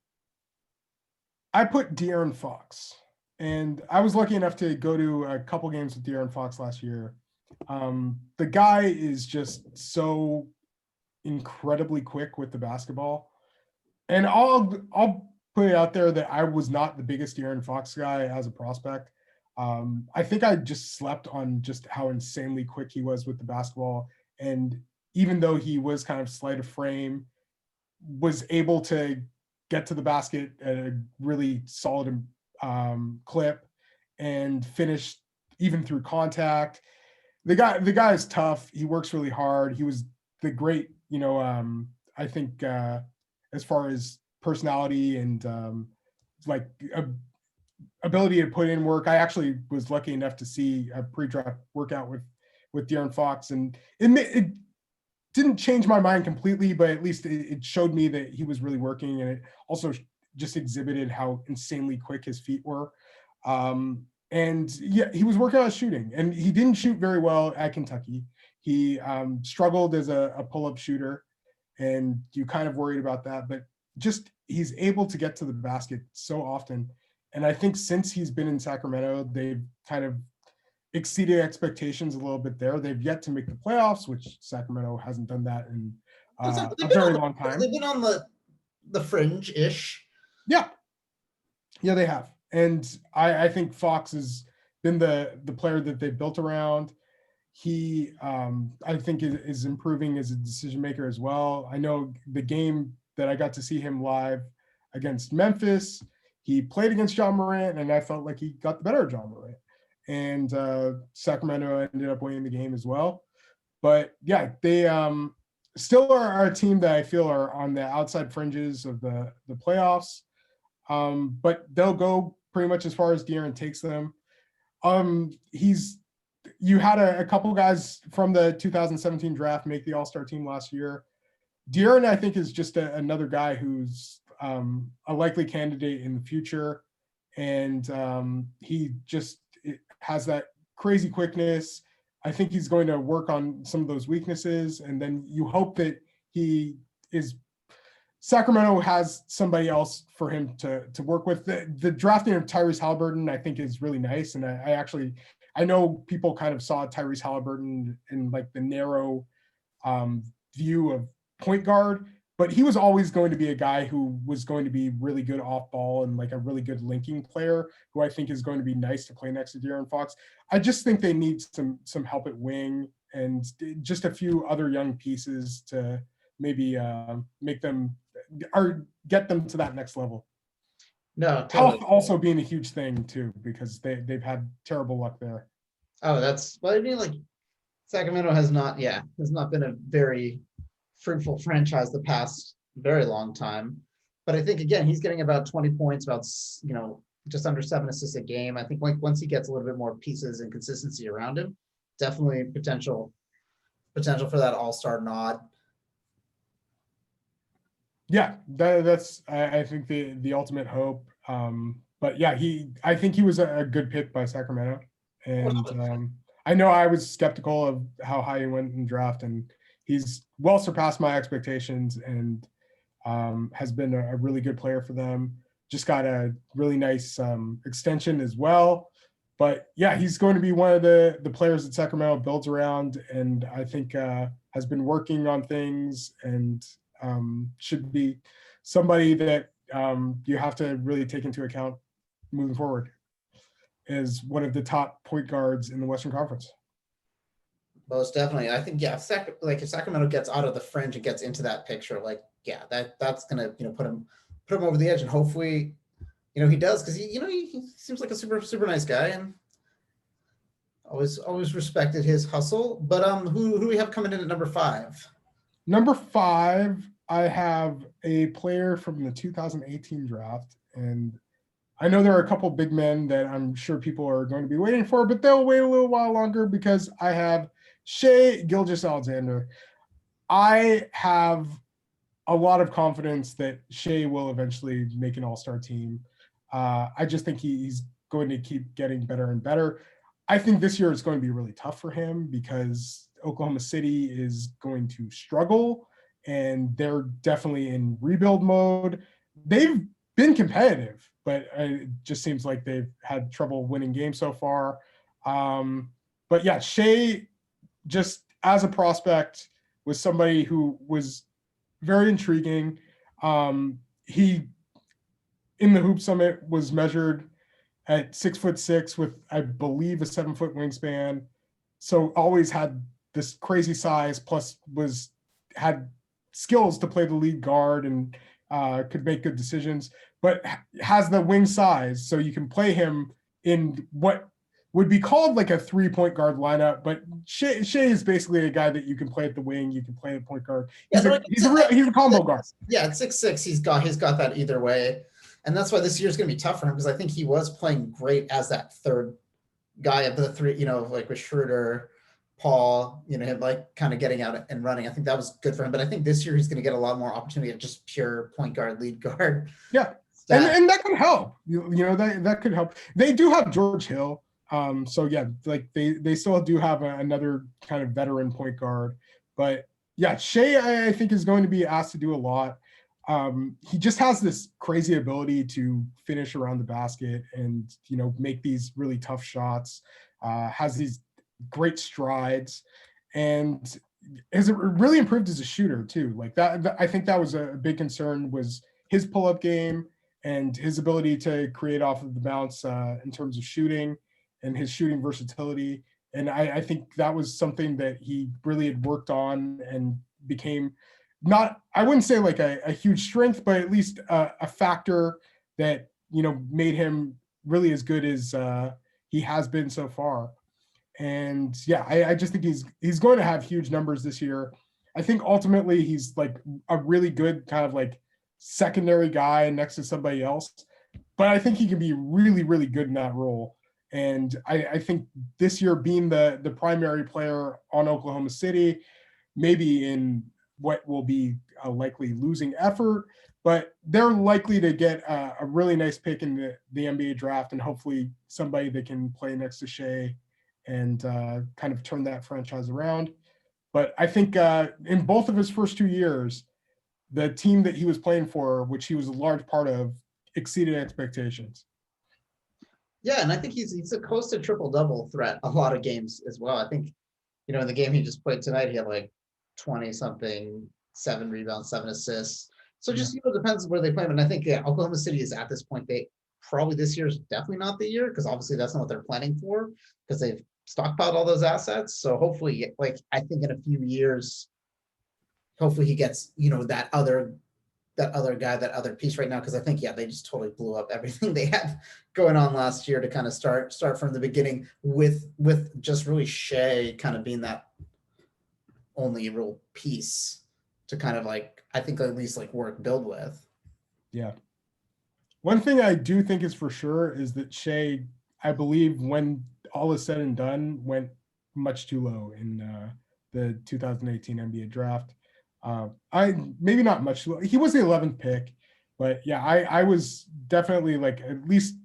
S2: I put De'Aaron Fox. And I was lucky enough to go to a couple games with De'Aaron Fox last year. The guy is just so incredibly quick with the basketball. And I'll put it out there that I was not the biggest De'Aaron Fox guy as a prospect. I think I just slept on just how insanely quick he was with the basketball. And even though he was kind of slight of frame, was able to get to the basket at a really solid clip and finish even through contact. The guy is tough. He works really hard. He was the great, I think as far as personality and ability to put in work. I actually was lucky enough to see a pre-draft workout with De'Aaron Fox, and it didn't change my mind completely, but at least it showed me that he was really working, and it also just exhibited how insanely quick his feet were. And yeah, he was working on shooting, and he didn't shoot very well at Kentucky. He struggled as a pull-up shooter, and you kind of worried about that, but just he's able to get to the basket so often. And I think since he's been in Sacramento, they've kind of exceeded expectations a little bit there. They've yet to make the playoffs, which Sacramento hasn't done that in a very long time.
S1: They've been on the fringe-ish.
S2: Yeah, they have. And I think Fox has been the player that they've built around. He, I think, is improving as a decision maker as well. I know the game that I got to see him live against Memphis, he played against John Morant, and I felt like he got the better of John Morant. And Sacramento ended up winning the game as well. But yeah, they still are a team that I feel are on the outside fringes of the playoffs. But they'll go pretty much as far as De'Aaron takes them. You had a couple guys from the 2017 draft make the All-Star team last year. De'Aaron, I think, is just another guy who's a likely candidate in the future. And he just has that crazy quickness. I think he's going to work on some of those weaknesses. And then you hope that Sacramento has somebody else for him to work with. The drafting of Tyrese Halliburton, I think, is really nice. And I know people kind of saw Tyrese Halliburton in like the narrow view of point guard, but he was always going to be a guy who was going to be really good off ball and like a really good linking player who I think is going to be nice to play next to De'Aaron Fox. I just think they need some help at wing and just a few other young pieces to maybe make them or get them to that next level.
S1: No, totally.
S2: Health also being a huge thing too, because they've had terrible luck there.
S1: Oh, I mean, like Sacramento has not been a very fruitful franchise the past very long time. But I think, again, he's getting about 20 points, about, just under 7 assists a game. I think like once he gets a little bit more pieces and consistency around him, definitely potential potential for that all-star nod.
S2: Yeah, that's I think the ultimate hope. But yeah, I think he was a good pick by Sacramento, and I know I was skeptical of how high he went in draft, and he's well surpassed my expectations, and has been a really good player for them. Just got a really nice extension as well. But yeah, he's going to be one of the players that Sacramento builds around, and I think has been working on things, and should be somebody that you have to really take into account moving forward as one of the top point guards in the Western Conference.
S1: Most definitely. I think, yeah, if Sacramento gets out of the fringe and gets into that picture, like, yeah, that's gonna, put him over the edge, and hopefully, he does, because he seems like a super nice guy, and always respected his hustle. But who do we have coming in at number 5?
S2: Number 5, I have a player from the 2018 draft, and I know there are a couple big men that I'm sure people are going to be waiting for, but they'll wait a little while longer because I have Shai Gilgeous-Alexander. I have a lot of confidence that Shai will eventually make an all-star team. I just think he's going to keep getting better and better. I think this year is going to be really tough for him because Oklahoma City is going to struggle, and they're definitely in rebuild mode. They've been competitive, but it just seems like they've had trouble winning games so far. But yeah, Shai, just as a prospect, was somebody who was very intriguing. He, in the Hoop Summit, was measured at 6'6" with, I believe, a 7-foot wingspan. So always had this crazy size, plus had skills to play the lead guard and could make good decisions, but has the wing size, so you can play him in what would be called like a 3-point guard lineup. But Shai is basically a guy that you can play at the wing, you can play at point guard. He's a combo guard.
S1: Yeah, at 6'6", he's got that either way. And that's why this year's going to be tough for him, because I think he was playing great as that third guy of the three, like with Schroeder, Paul, him like kind of getting out and running. I think that was good for him. But I think this year he's going to get a lot more opportunity at just pure point guard, lead guard.
S2: Yeah. And that could help. That could help. They do have George Hill. So yeah, like they still do have another kind of veteran point guard. But yeah, Shai, I think, is going to be asked to do a lot. He just has this crazy ability to finish around the basket and, make these really tough shots, has these great strides, and has really improved as a shooter too. Like that, I think that was a big concern, was his pull-up game and his ability to create off of the bounce in terms of shooting and his shooting versatility. And I think that was something that he really had worked on and became not, I wouldn't say like a huge strength, but at least a factor that, made him really as good as he has been so far. And yeah, I just think he's going to have huge numbers this year. I think ultimately he's like a really good kind of like secondary guy next to somebody else, but I think he can be really, really good in that role. And I think this year, being the primary player on Oklahoma City, maybe in what will be a likely losing effort, but they're likely to get a really nice pick in the NBA draft, and hopefully somebody that can play next to Shai and kind of turn that franchise around. But I think in both of his first 2 years, the team that he was playing for, which he was a large part of, exceeded expectations.
S1: Yeah, and I think he's a close to triple-double threat a lot of games as well. I think, in the game he just played tonight, he had like 20-something, 7 rebounds, 7 assists. So just, depends where they play him. And I think Oklahoma City is at this point, they probably, this year is definitely not the year, because obviously that's not what they're planning for, because they've stockpiled all those assets. So hopefully, like, I think in a few years, hopefully he gets, that other guy, that other piece right now, because I think, they just totally blew up everything they had going on last year to kind of start from the beginning with just really Shai kind of being that only real piece to kind of like, I think at least like build with.
S2: Yeah. One thing I do think is for sure is that Shai, I believe, when all is said and done, went much too low in the 2018 NBA draft. I maybe not much. He was the 11th pick, but yeah, I was definitely like at least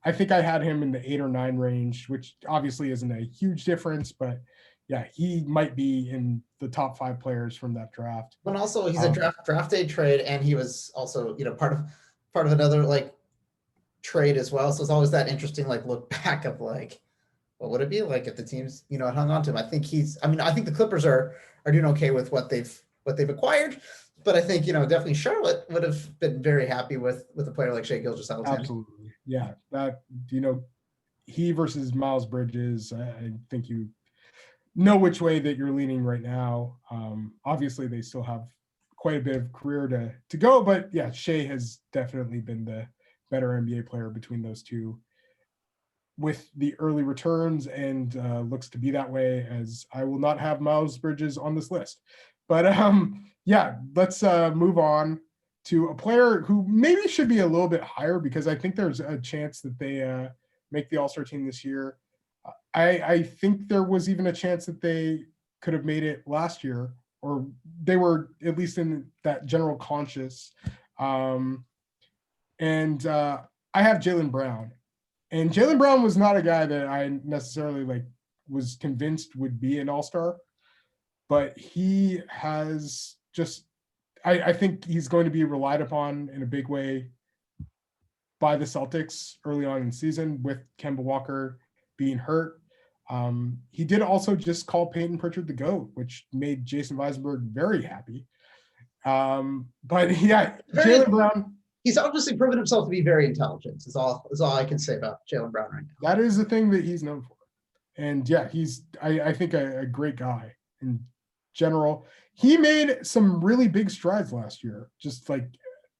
S2: I think I had him in the 8 or 9 range, which obviously isn't a huge difference, but yeah, he might be in the top 5 players from that draft.
S1: And also he's a draft day trade, and he was also, part of another like trade as well. So it's always that interesting like look back of like, what would it be like if the teams, had hung on to him? I think I think the Clippers are doing okay with what they've acquired, but I think, definitely Charlotte would have been very happy with a player like Shai Gilgeous-Alexander.
S2: Absolutely. Yeah. That, he versus Miles Bridges, I think you know which way that you're leaning right now. Obviously they still have quite a bit of career to go, but yeah, Shai has definitely been the better NBA player between those two with the early returns, and looks to be that way, as I will not have Miles Bridges on this list. But yeah, let's move on to a player who maybe should be a little bit higher, because I think there's a chance that they make the All-Star team this year. I think there was even a chance that they could have made it last year, or they were at least in that general conscious. And I have Jaylen Brown. And Jaylen Brown was not a guy that I necessarily was convinced would be an all-star, but he has just, I think he's going to be relied upon in a big way by the Celtics early on in the season, with Kemba Walker being hurt. He did also just call Peyton Pritchard the GOAT, which made Jason Visenberg very happy. But yeah, Jaylen Brown.
S1: He's obviously proven himself to be very intelligent. Is all I can say about Jaylen Brown right now.
S2: That is the thing that he's known for. And yeah, he's, I think, a great guy in general. He made some really big strides last year, just like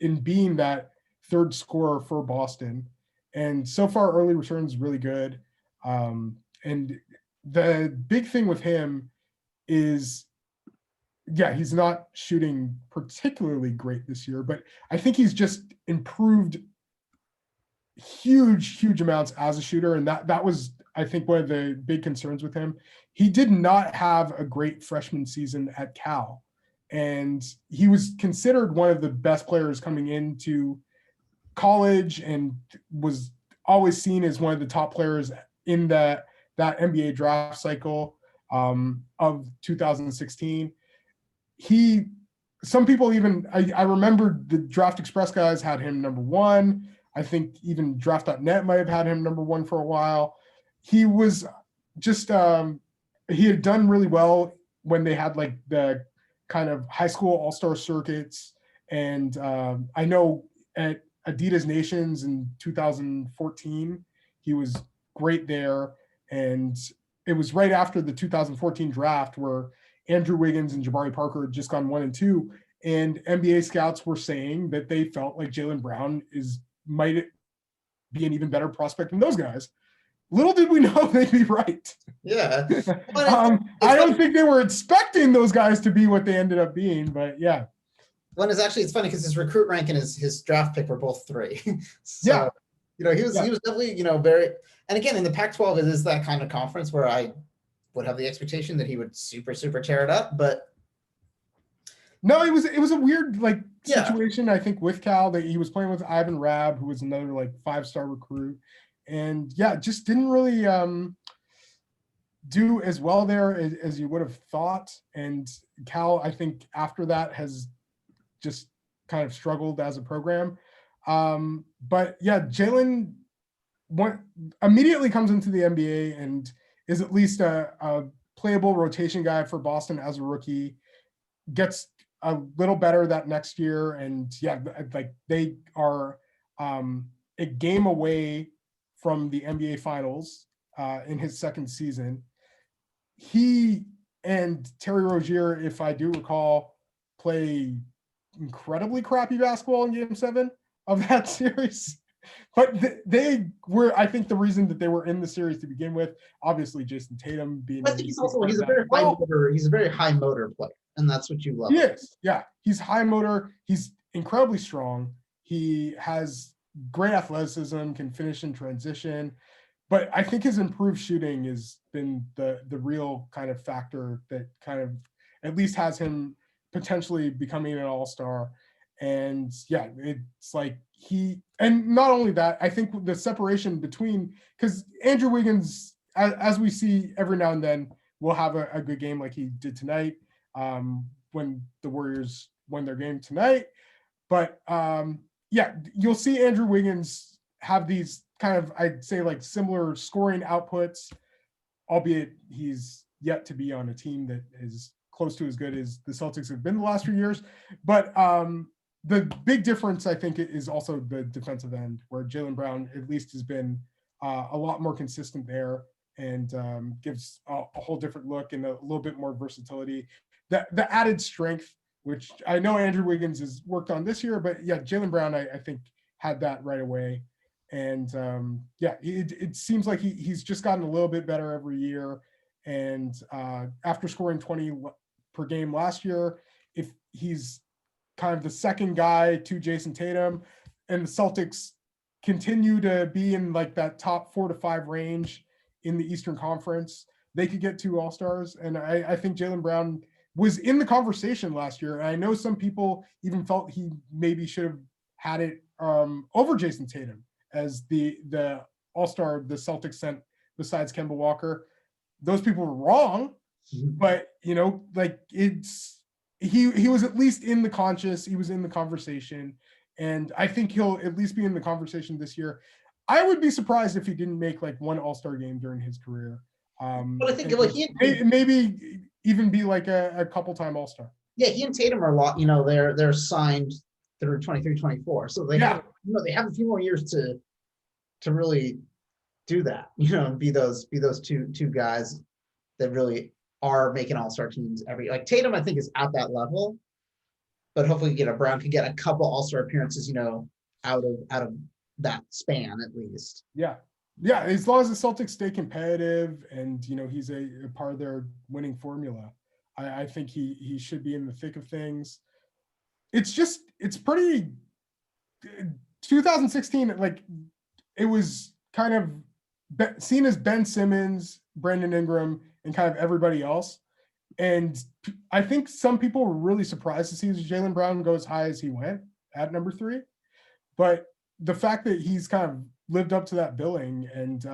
S2: in being that third scorer for Boston. And so far, early returns really good. And the big thing with him is, yeah, he's not shooting particularly great this year, but I think he's just improved huge amounts as a shooter. And that was, I think, one of the big concerns with him. He did not have a great freshman season at Cal, and he was considered one of the best players coming into college, and was always seen as one of the top players in that NBA draft cycle of 2016. Some people even, I remember the Draft Express guys had him number 1. I think even Draft.net might have had him number 1 for a while. He was just, he had done really well when they had like the kind of high school all-star circuits. And I know at Adidas Nations in 2014, he was great there. And it was right after the 2014 draft where Andrew Wiggins and Jabari Parker had just gone 1 and 2, and NBA scouts were saying that they felt like Jaylen Brown might be an even better prospect than those guys. Little did we know they'd be right.
S1: Yeah.
S2: I don't think they were expecting those guys to be what they ended up being, but yeah.
S1: It's funny because his recruit rank and his draft pick were both 3. So,
S2: yeah.
S1: He was definitely, very, and again, in the Pac-12, it is that kind of conference where I would have the expectation that he would super tear it up, but
S2: no, it was a weird situation. I think with Cal, that he was playing with Ivan Rabb, who was another 5-star recruit, and yeah, just didn't really do as well there as you would have thought. And Cal, I think after that has just kind of struggled as a program. But yeah, Jaylen immediately comes into the NBA and is at least a playable rotation guy for Boston as a rookie, gets a little better that next year. And yeah, they are a game away from the NBA finals in his second season. He and Terry Rozier, if I do recall, play incredibly crappy basketball in Game 7 of that series. But they were, I think, the reason that they were in the series to begin with. Obviously, Jason Tatum being.
S1: I think he's a very high motor player, and that's what you love.
S2: He is, yeah. He's high motor. He's incredibly strong. He has great athleticism, can finish in transition. but I think his improved shooting has been the real kind of factor that kind of at least has him potentially becoming an all-star. And yeah, it's like and not only that, I think the separation between, because Andrew Wiggins, as we see every now and then, will have a good game like he did tonight, when the Warriors won their game tonight. But yeah, you'll see Andrew Wiggins have these kind of, I'd say, like similar scoring outputs, albeit he's yet to be on a team that is close to as good as the Celtics have been the last few years. But the big difference, I think, is also the defensive end, where Jaylen Brown at least has been a lot more consistent there, and gives a whole different look and a little bit more versatility. The added strength, which I know Andrew Wiggins has worked on this year, but yeah, Jaylen Brown, I think, had that right away. And yeah, it seems like he's just gotten a little bit better every year. And after scoring 20 per game last year, if he's kind of the second guy to Jason Tatum, and the Celtics continue to be in like that top 4 to 5 range in the Eastern Conference, they could get 2 All-Stars. And I think Jaylen Brown was in the conversation last year. And I know some people even felt he maybe should have had it over Jason Tatum as the All-Star the Celtics sent besides Kemba Walker. Those people were wrong, but like he was at least in the conscious, he was in the conversation, and I think he'll at least be in the conversation this year. I would be surprised if he didn't make like one All-Star game during his career.
S1: But I think like
S2: maybe even be like a couple-time All-Star.
S1: Yeah, he and Tatum are a lot. They're signed through 23, 24, so they have they have a few more years to really do that. Be those two guys that really are making all-star teams like Tatum, I think, is at that level, but hopefully Brown can get a couple all-star appearances, out of that span at least.
S2: Yeah, as long as the Celtics stay competitive and he's a part of their winning formula, I think he should be in the thick of things. It's pretty 2016, like it was kind of seen as Ben Simmons, Brandon Ingram, and kind of everybody else. And I think some people were really surprised to see Jaylen Brown go as high as he went at number 3. But the fact that he's kind of lived up to that billing, and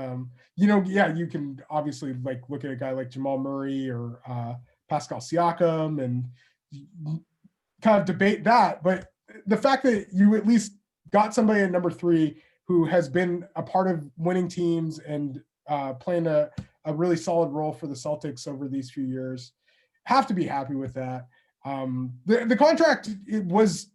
S2: you can obviously like look at a guy like Jamal Murray or Pascal Siakam and kind of debate that. But the fact that you at least got somebody at number 3 who has been a part of winning teams and playing a really solid role for the Celtics over these few years, have to be happy with that. The contract, it was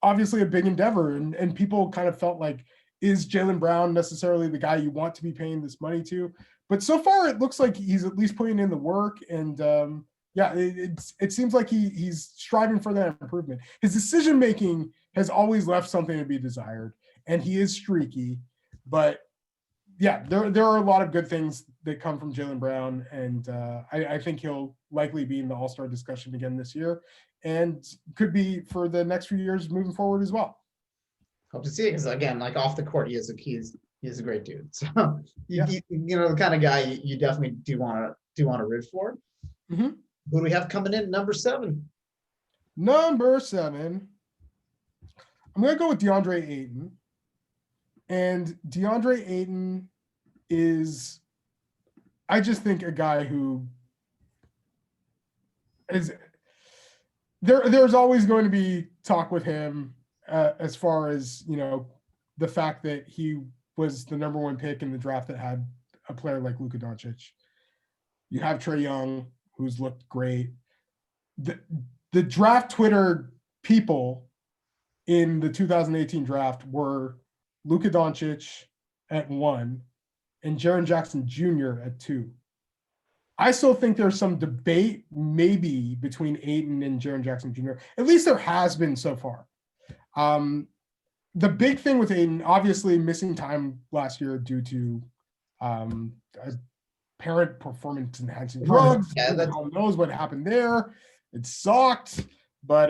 S2: obviously a big endeavor, and people kind of felt like, is Jaylen Brown necessarily the guy you want to be paying this money to? But so far, it looks like he's at least putting in the work, and it seems like he's striving for that improvement. His decision making has always left something to be desired, and he is streaky, but yeah, there are a lot of good things that come from Jaylen Brown, and I think he'll likely be in the All-Star discussion again this year, and could be for the next few years moving forward as well.
S1: Hope to see it, because again, like off the court, he's a great dude. So the kind of guy you definitely do want to root for.
S2: Mm-hmm.
S1: Who do we have coming in number 7?
S2: Number 7, I'm gonna go with DeAndre Ayton. And DeAndre Ayton is, I just think, a guy who is there's always going to be talk with him as far as the fact that he was the number 1 pick in the draft that had a player like Luka Doncic. You have Trae Young, who's looked great. The draft Twitter people in the 2018 draft were Luka Doncic at 1 and Jaren Jackson Jr. at 2. I still think there's some debate maybe between Ayton and Jaren Jackson Jr. At least there has been so far. The big thing with Ayton, obviously missing time last year due to apparent performance enhancing drugs.
S1: Yeah,
S2: no one knows what happened there. It sucked. But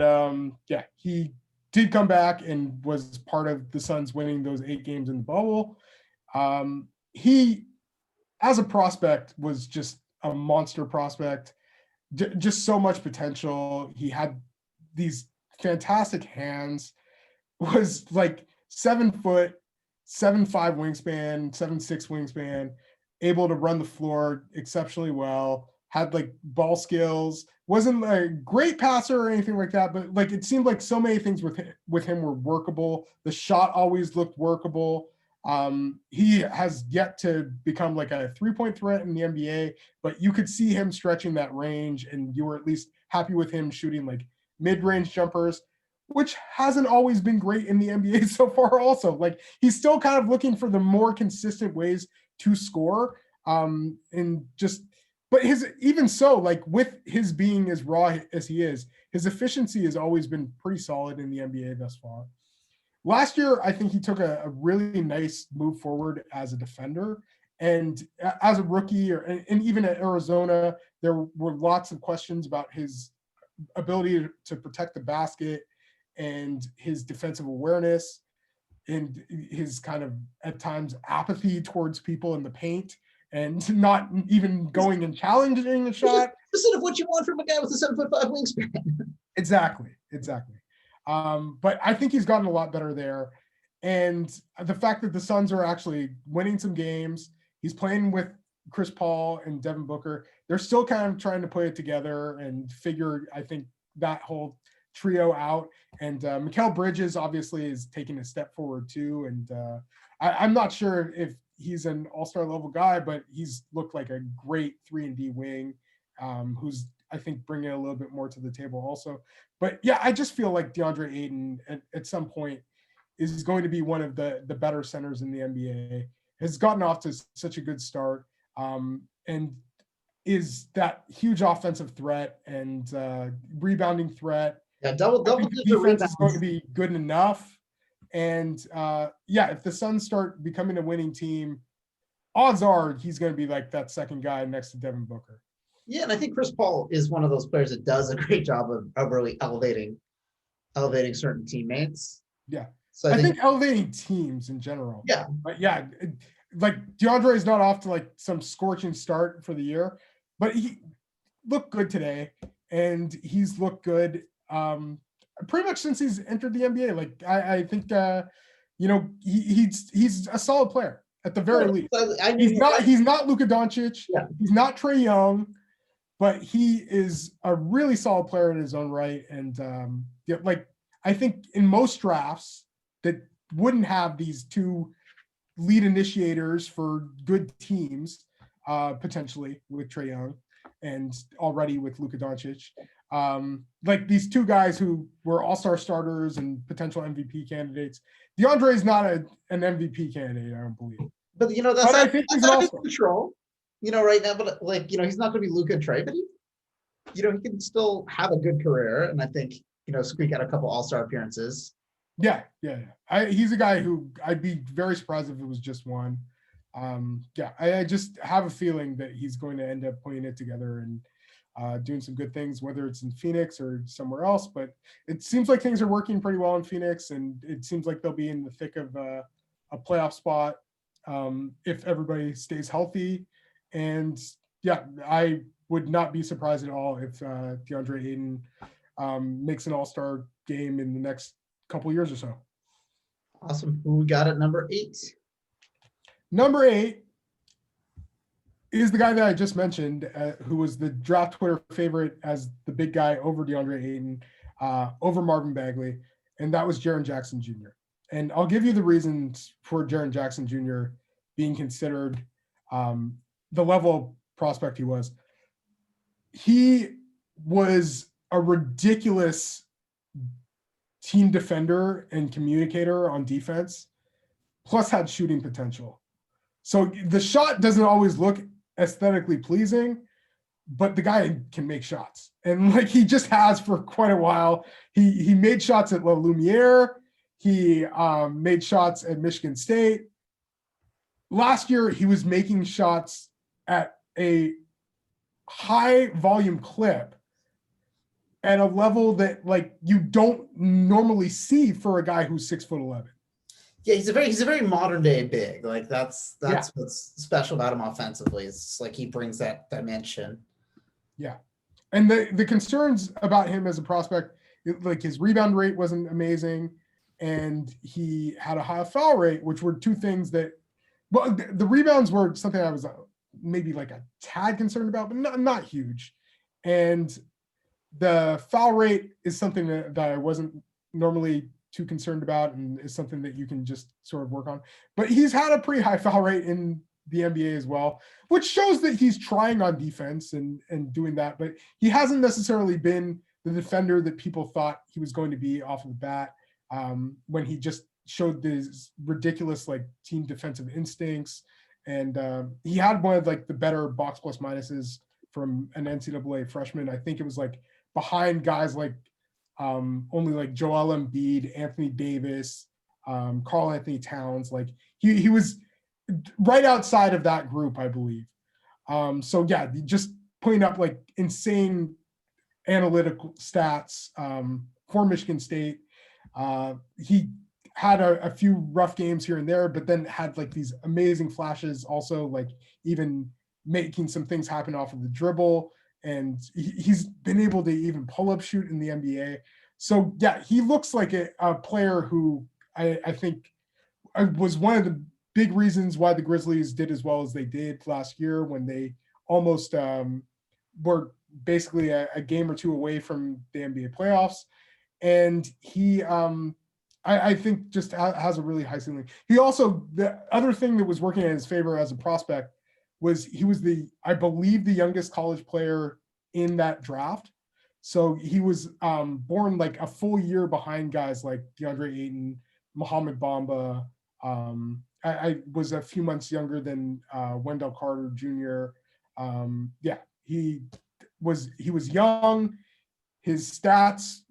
S2: he did come back and was part of the Suns winning those 8 games in the bubble. He as a prospect was just a monster prospect, just so much potential. He had these fantastic hands, was like 7 foot, 7'5" wingspan, 7'6" wingspan, able to run the floor exceptionally well, had like ball skills, wasn't a great passer or anything like that, but like it seemed like so many things with him were workable. The shot always looked workable. He has yet to become like a 3-point threat in the NBA, but you could see him stretching that range, and you were at least happy with him shooting like mid-range jumpers, which hasn't always been great in the NBA so far also. Like he's still kind of looking for the more consistent ways to score. And just, but even so, like with his being as raw as he is, his efficiency has always been pretty solid in the NBA thus far. Last year, I think he took a really nice move forward as a defender. And as a rookie, and even at Arizona, there were lots of questions about his ability to protect the basket and his defensive awareness and his kind of at times apathy towards people in the paint and not even going and challenging a shot.
S1: Opposite of what you want from a guy with a 7'5" wingspan.
S2: Exactly. But I think he's gotten a lot better there. And the fact that the Suns are actually winning some games, he's playing with Chris Paul and Devin Booker. They're still kind of trying to put it together and figure, I think, that whole trio out. And Mikal Bridges obviously is taking a step forward too. And I'm not sure if he's an all-star level guy, but he's looked like a great 3-and-D wing who's, I think, bringing a little bit more to the table also. But yeah, I just feel like DeAndre Ayton at some point is going to be one of the better centers in the NBA, has gotten off to such a good start, and is that huge offensive threat and rebounding threat.
S1: Yeah, double
S2: defense is going to be good enough. And if the Suns start becoming a winning team, odds are he's going to be like that second guy next to Devin Booker.
S1: Yeah, and I think Chris Paul is one of those players that does a great job of really elevating certain teammates.
S2: Yeah. So I think elevating teams in general.
S1: Yeah.
S2: But yeah, like DeAndre is not off to like some scorching start for the year, but he looked good today, and he's looked good pretty much since he's entered the NBA. Like I think he's a solid player at the very least. He's not Luka Doncic.
S1: Yeah.
S2: He's not Trae Young, but he is a really solid player in his own right. And I think in most drafts that wouldn't have these two lead initiators for good teams, potentially with Trae Young and already with Luka Doncic, like these two guys who were all-star starters and potential MVP candidates. DeAndre is not an MVP candidate, I don't believe.
S1: But that's not control, right now. But he's not going to be Luka and Trae, but he can still have a good career, and I think squeak out a couple all-star appearances.
S2: Yeah. He's a guy who I'd be very surprised if it was just one. I just have a feeling that he's going to end up putting it together and doing some good things, whether it's in Phoenix or somewhere else. But it seems like things are working pretty well in Phoenix, and it seems like they'll be in the thick of a playoff spot if everybody stays healthy. And yeah, I would not be surprised at all if DeAndre Ayton makes an all-star game in the next couple years or so.
S1: Awesome. Who we got at number 8?
S2: Number 8 is the guy that I just mentioned, who was the draft Twitter favorite as the big guy over DeAndre Ayton, over Marvin Bagley, and that was Jaren Jackson Jr. And I'll give you the reasons for Jaren Jackson Jr. being considered the level of prospect he was. He was a ridiculous team defender and communicator on defense, plus had shooting potential. So the shot doesn't always look aesthetically pleasing, but the guy can make shots. And like he just has for quite a while. He made shots at La Lumiere. He made shots at Michigan State. Last year, he was making shots at a high volume clip at a level that like you don't normally see for a guy who's 6'11".
S1: Yeah, he's a very modern day big. Like that's
S2: Yeah.
S1: what's special about him offensively. It's like he brings that dimension.
S2: Yeah. And the concerns about him as a prospect, like his rebound rate wasn't amazing, and he had a high foul rate, which were two things that, well, the rebounds were something I was maybe like a tad concerned about, but not huge. And the foul rate is something that I wasn't normally too concerned about, and is something that you can just sort of work on. But he's had a pretty high foul rate in the NBA as well, which shows that he's trying on defense and doing that. But he hasn't necessarily been the defender that people thought he was going to be off of the bat, when he just showed these ridiculous like team defensive instincts. And he had one of like the better box plus minuses from an NCAA freshman. I think it was like behind guys like only like Joel Embiid, Anthony Davis, Karl Anthony Towns. Like he was right outside of that group, I believe. So yeah, just putting up like insane analytical stats for Michigan State. He had a few rough games here and there, but then had like these amazing flashes also, like even making some things happen off of the dribble. And he's been able to even pull up shoot in the NBA. So yeah, he looks like a player who I think was one of the big reasons why the Grizzlies did as well as they did last year, when they almost were basically a game or two away from the NBA playoffs. And he, I think, just has a really high ceiling. He also, the other thing that was working in his favor as a prospect was he was I believe, the youngest college player in that draft. So he was born like a full year behind guys like DeAndre Ayton, Mohamed Bamba. I was a few months younger than Wendell Carter Jr. Yeah, he was young. His stats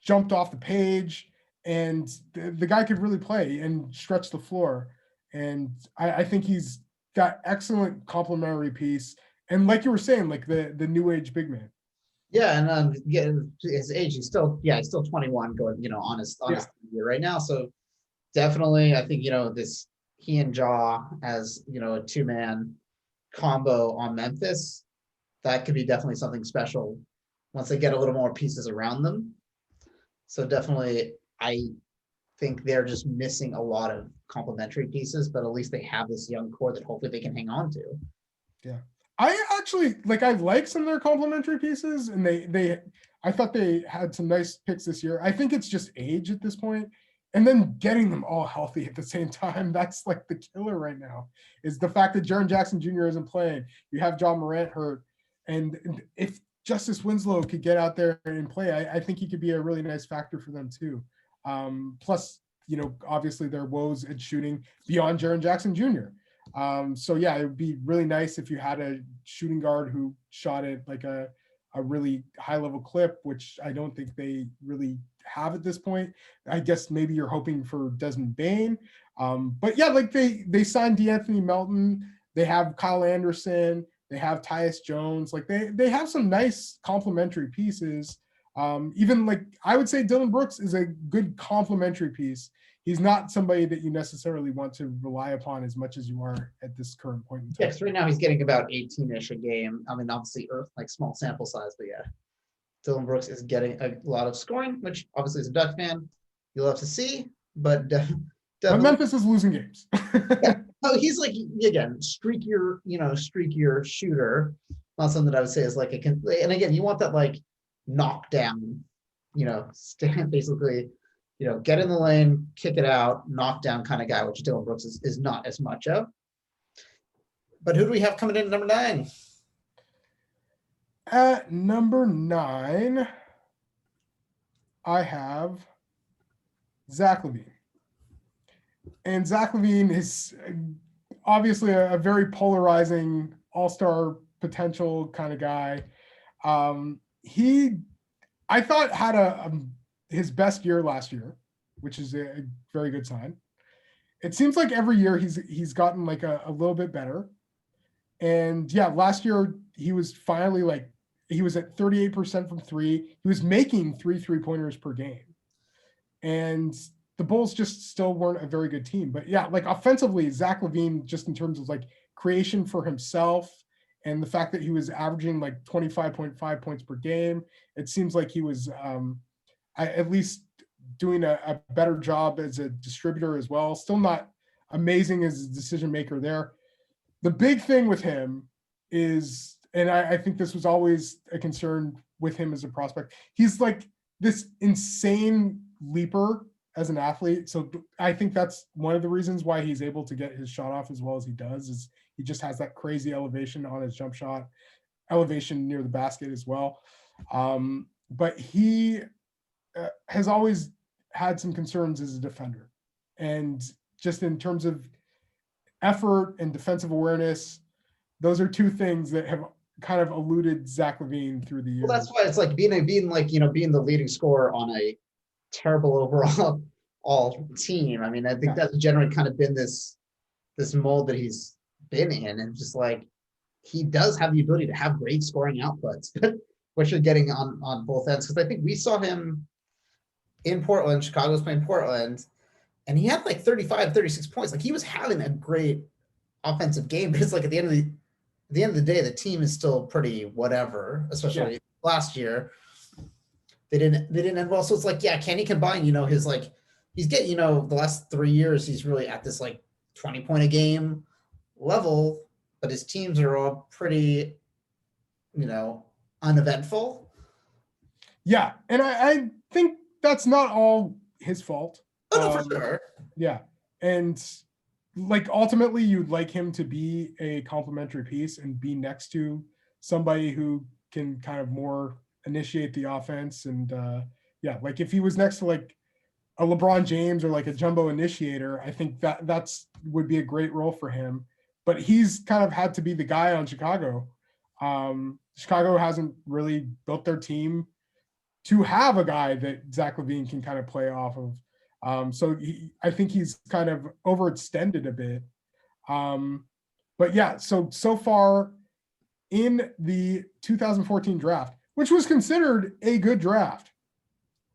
S2: jumped off the page, and the guy could really play and stretch the floor. And I think he's got excellent complementary piece. And like you were saying, like the new age big man.
S1: Yeah, and his age, he's still 21, going on his year right now. So definitely, I think this he and Jaw as a 2-man combo on Memphis, that could be definitely something special once they get a little more pieces around them. So definitely, I think they're just missing a lot of complementary pieces, but at least they have this young core that hopefully they can hang on to.
S2: Yeah. I actually I like some of their complementary pieces, and I thought they had some nice picks this year. I think it's just age at this point, and then getting them all healthy at the same time. That's like the killer right now, is the fact that Jaren Jackson Jr. isn't playing. You have John Morant hurt, and if Justice Winslow could get out there and play, I think he could be a really nice factor for them too. Plus, obviously their woes at shooting beyond Jaren Jackson Jr. So yeah, it would be really nice if you had a shooting guard who shot at like a really high level clip, which I don't think they really have at this point. I guess maybe you're hoping for Desmond Bane. But yeah, like they signed DeAnthony Melton. They have Kyle Anderson. They have Tyus Jones. Like they have some nice complementary pieces. Even like I would say Dillon Brooks is a good complementary piece. He's not somebody that you necessarily want to rely upon as much as you are at this current point in time.
S1: Yeah, because right now he's getting about 18-ish a game. I mean, obviously, like small sample size, but yeah, Dillon Brooks is getting a lot of scoring, which obviously as a Duck fan, you'll have to see. But
S2: But Memphis is losing games.
S1: Yeah. Oh, he's like, again, streakier shooter. Not something that I would say is like and again, you want that like knockdown, stand basically. Get in the lane, kick it out, knock down kind of guy, which Dillon Brooks is not as much of. But who do we have coming in at number 9?
S2: At number 9, I have Zach LaVine. And Zach LaVine is obviously a very polarizing all-star potential kind of guy. I thought had his best year last year, which is a very good sign. It seems like every year he's gotten like a little bit better. And yeah, last year he was finally he was at 38% from 3. He was making 3 3-pointers per game. And the Bulls just still weren't a very good team. But yeah, like offensively, Zach LaVine, just in terms of like creation for himself and the fact that he was averaging like 25.5 points per game, it seems like he was at least doing a better job as a distributor as well. Still not amazing as a decision maker there. The big thing with him is, and I think this was always a concern with him as a prospect, he's like this insane leaper as an athlete. So I think that's one of the reasons why he's able to get his shot off as well as he does, is he just has that crazy elevation on his jump shot, elevation near the basket as well. But he has always had some concerns as a defender. And just in terms of effort and defensive awareness, those are two things that have kind of eluded Zach LaVine through the years.
S1: Well, that's why it's like being the leading scorer on a terrible overall all team. I mean, I think that's generally kind of been this mold that he's been in, and just like he does have the ability to have great scoring outputs, which you're getting on both ends. Because I think we saw him in Portland. Chicago was playing Portland, and he had like 35, 36 points. Like he was having a great offensive game, but it's like at the end of the day, the team is still pretty whatever, especially last year. They didn't end well. So it's like, can he combine, his like, he's getting, the last 3 years, he's really at this like 20 point a game level, but his teams are all pretty, uneventful.
S2: Yeah. And I think that's not all his fault.
S1: Oh, no, for sure.
S2: Yeah. And like ultimately you'd like him to be a complementary piece and be next to somebody who can kind of more initiate the offense. And like if he was next to like a LeBron James or like a jumbo initiator, I think that's would be a great role for him. But he's kind of had to be the guy on Chicago. Chicago hasn't really built their team to have a guy that Zach LaVine can kind of play off of. So I think he's kind of overextended a bit. But yeah, so far in the 2014 draft, which was considered a good draft,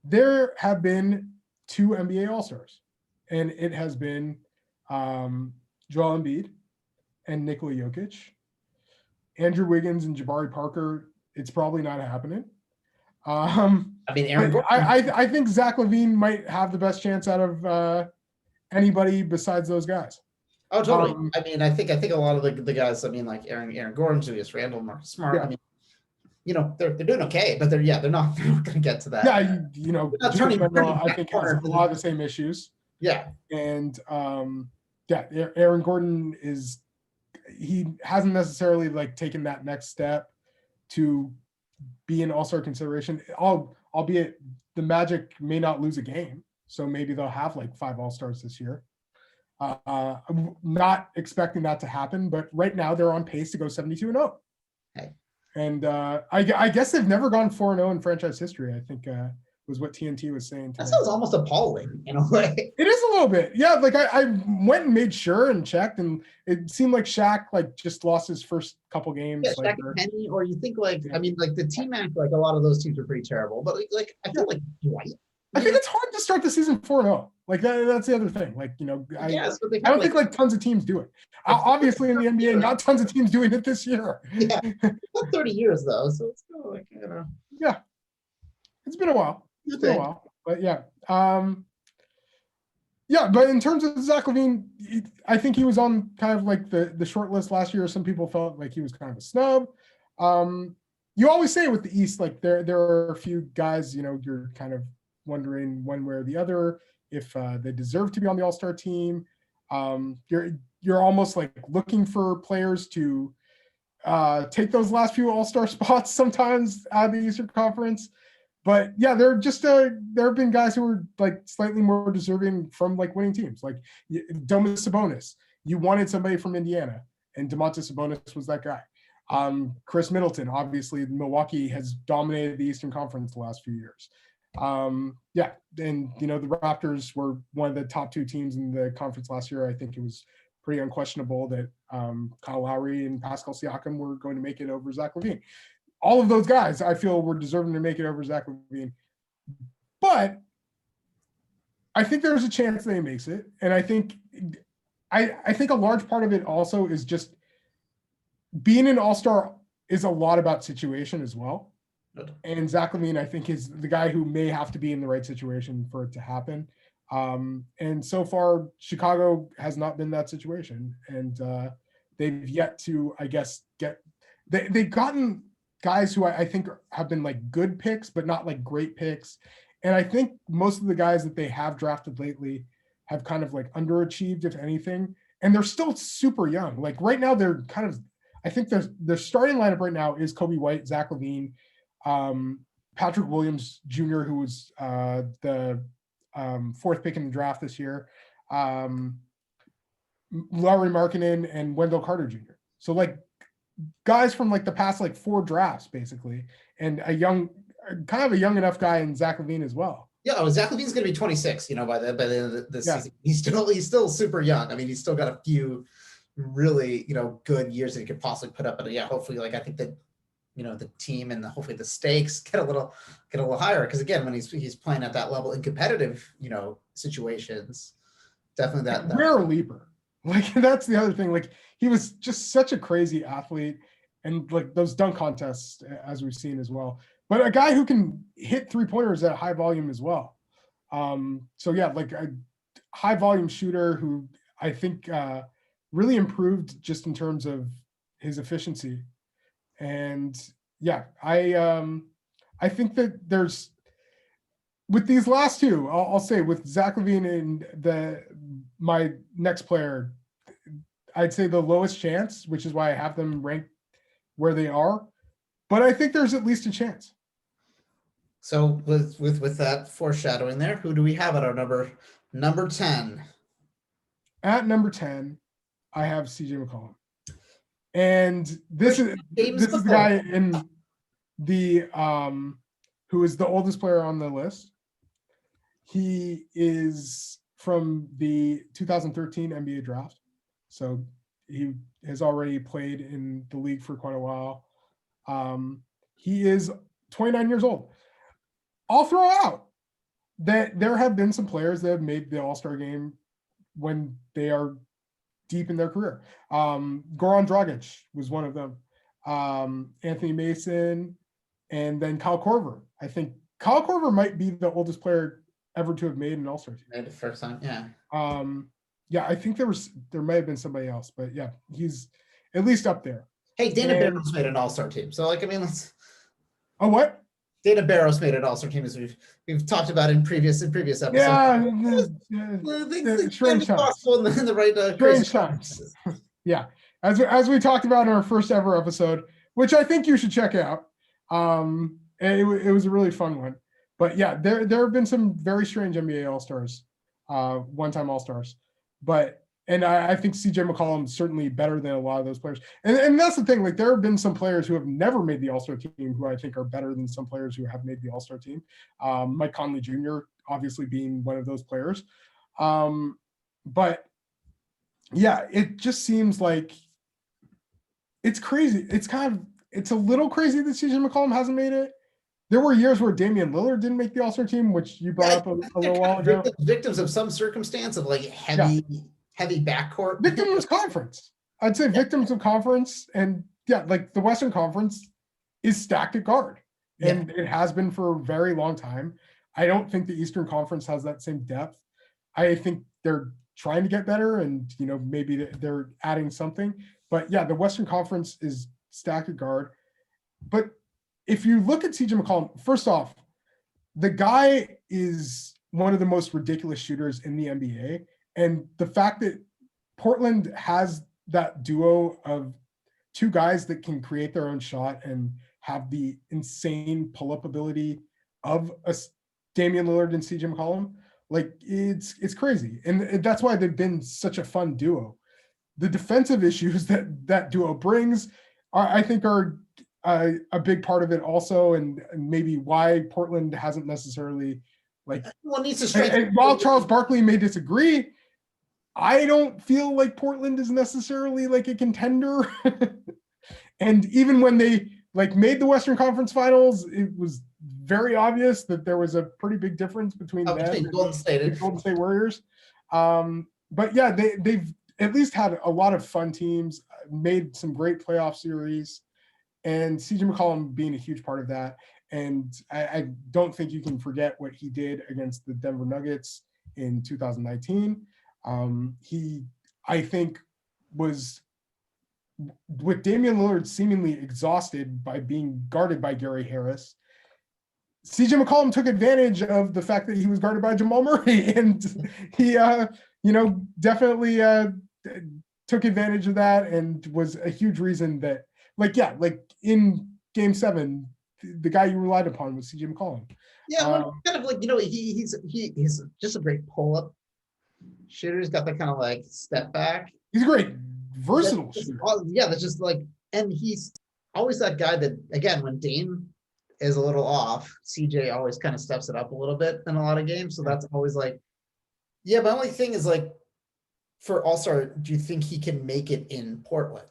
S2: there have been 2 NBA All-Stars. And it has been Joel Embiid and Nikola Jokic. Andrew Wiggins and Jabari Parker, it's probably not happening.
S1: I mean, Aaron Gordon.
S2: I think Zach LaVine might have the best chance out of anybody besides those guys.
S1: Oh, totally. I mean, I think a lot of the guys. I mean, like Aaron Gordon, Julius Randle, Marcus Smart.
S2: Yeah.
S1: I mean, they're doing okay, but they're not going to get to that.
S2: Yeah, Julius Randle, I think has a lot of the same issues.
S1: Yeah,
S2: and Aaron Gordon he hasn't necessarily like taken that next step to be an all-star consideration, albeit the Magic may not lose a game. So maybe they'll have like 5 all-stars this year. I'm not expecting that to happen, but right now they're on pace to go 72-0.
S1: Okay.
S2: And I guess they've never gone 4-0 in franchise history, I think was what TNT was saying today.
S1: That sounds almost appalling in a way.
S2: It is a little bit. Yeah, like I went and made sure and checked, and it seemed like Shaq like just lost his first couple games.
S1: Yeah, Shaq and Penny, or you think like, I mean, like the T-Mac, like a lot of those teams are pretty terrible, but like I feel like Dwight.
S2: I think it's hard to start the season 4-0. Like that's the other thing. Like, I don't think like tons of teams do it. Obviously in the NBA, not tons of teams doing it this year.
S1: Yeah, not 30 years though, so it's still like,
S2: Yeah, it's been a while. But yeah. But in terms of Zach LaVine, I think he was on kind of like the short list last year. Some people felt like he was kind of a snub. You always say with the East, like there are a few guys, you're kind of wondering one way or the other if they deserve to be on the All-Star team. You're almost like looking for players to take those last few All-Star spots sometimes out of the Eastern Conference. But yeah, there have been guys who were like slightly more deserving from like winning teams, like Domas Sabonis. You wanted somebody from Indiana, and Domantas Sabonis was that guy. Chris Middleton, obviously, Milwaukee has dominated the Eastern Conference the last few years. And the Raptors were one of the top 2 teams in the conference last year. I think it was pretty unquestionable that Kyle Lowry and Pascal Siakam were going to make it over Zach LaVine. All of those guys, I feel, were deserving to make it over Zach LaVine. But I think there's a chance that he makes it. And I think a large part of it also is just being an all-star is a lot about situation as well.
S1: Good.
S2: And Zach LaVine, I think, is the guy who may have to be in the right situation for it to happen. And so far, Chicago has not been that situation. And they've yet to, I guess, they've gotten guys who I think have been like good picks, but not like great picks. And I think most of the guys that they have drafted lately have kind of like underachieved, if anything. And they're still super young. Like right now, they're kind of, I think their starting lineup right now is Kobe White, Zach LaVine, Patrick Williams Jr., who was the fourth pick in the draft this year, Lauri Markkanen, and Wendell Carter Jr. So like guys from like the past like 4 drafts basically, and a young enough guy in Zach LaVine as well.
S1: Yeah, Zach LaVine's going to be 26. By the end of the season, he's still super young. I mean, he's still got a few really good years that he could possibly put up. But yeah, hopefully, like I think that the team and hopefully the stakes get a little higher, because again, when he's playing at that level in competitive situations, definitely that
S2: rare leaper. Like that's the other thing. Like he was just such a crazy athlete, and like those dunk contests as we've seen as well. But a guy who can hit 3-pointers at high volume as well. So yeah, like a high volume shooter who I think really improved just in terms of his efficiency. And yeah, I think that there's, with these last two, I'll say with Zach LaVine and my next player, I'd say the lowest chance, which is why I have them ranked where they are. But I think there's at least a chance.
S1: So with that foreshadowing there, who do we have at our number 10?
S2: At number 10, I have CJ McCollum. And this is the guy in the who is the oldest player on the list. He is from the 2013 NBA draft. So he has already played in the league for quite a while. He is 29 years old. I'll throw out that there have been some players that have made the All-Star game when they are deep in their career. Goran Dragic was one of them. Anthony Mason, and then Kyle Korver. I think Kyle Korver might be the oldest player ever to have made an All-Star team.
S1: Made the first time, yeah.
S2: Yeah, I think there may have been somebody else, but yeah, he's at least up there.
S1: Hey, Dana Barros made an All-Star team. So like, I mean, let's.
S2: Oh, what?
S1: Dana Barros made an All-Star team, as we've talked about in previous episodes.
S2: Yeah,
S1: strange possible in the right
S2: strange times. Yeah, as we talked about in our first ever episode, which I think you should check out. It was a really fun one. But yeah, there have been some very strange NBA All-Stars, one-time All-Stars. And I think CJ McCollum is certainly better than a lot of those players. And that's the thing, like there have been some players who have never made the All-Star team who I think are better than some players who have made the All-Star team. Mike Conley Jr. obviously being one of those players. But yeah, it just seems like it's crazy. It's a little crazy that CJ McCollum hasn't made it. There were years where Damian Lillard didn't make the All-Star team, which you brought up a little while ago.
S1: Victims of some circumstance of like heavy backcourt.
S2: Victims of conference. I'd say victims of conference. And yeah, like the Western Conference is stacked at guard. And it has been for a very long time. I don't think the Eastern Conference has that same depth. I think they're trying to get better and, maybe they're adding something. But yeah, the Western Conference is stacked at guard. But if you look at CJ McCollum, first off, the guy is one of the most ridiculous shooters in the NBA. And the fact that Portland has that duo of two guys that can create their own shot and have the insane pull-up ability of a Damian Lillard and CJ McCollum, like it's crazy. And that's why they've been such a fun duo. The defensive issues that duo brings, I think, are a big part of it also, and maybe why Portland hasn't necessarily
S1: needs to strike.
S2: And while Charles Barkley may disagree, I don't feel like Portland is necessarily like a contender. And even when they made the Western Conference Finals, it was very obvious that there was a pretty big difference between them
S1: between
S2: and
S1: Golden State
S2: the Golden State Warriors. But yeah, they've at least had a lot of fun teams, made some great playoff series, and CJ McCollum being a huge part of that. And I don't think you can forget what he did against the Denver Nuggets in 2019. He, I think, was with Damian Lillard seemingly exhausted by being guarded by Gary Harris. CJ McCollum took advantage of the fact that he was guarded by Jamal Murray, and he, definitely took advantage of that and was a huge reason that, like in Game 7, the guy you relied upon was CJ McCollum.
S1: Yeah, kind of like, he's just a great pull-up shooter. He's got that kind of like step back.
S2: He's a great versatile shooter.
S1: That's just like, and he's always that guy that, again, when Dame is a little off, CJ always kind of steps it up a little bit in a lot of games. So that's always like, yeah. My only thing is like, for All-Star, do you think he can make it in Portland?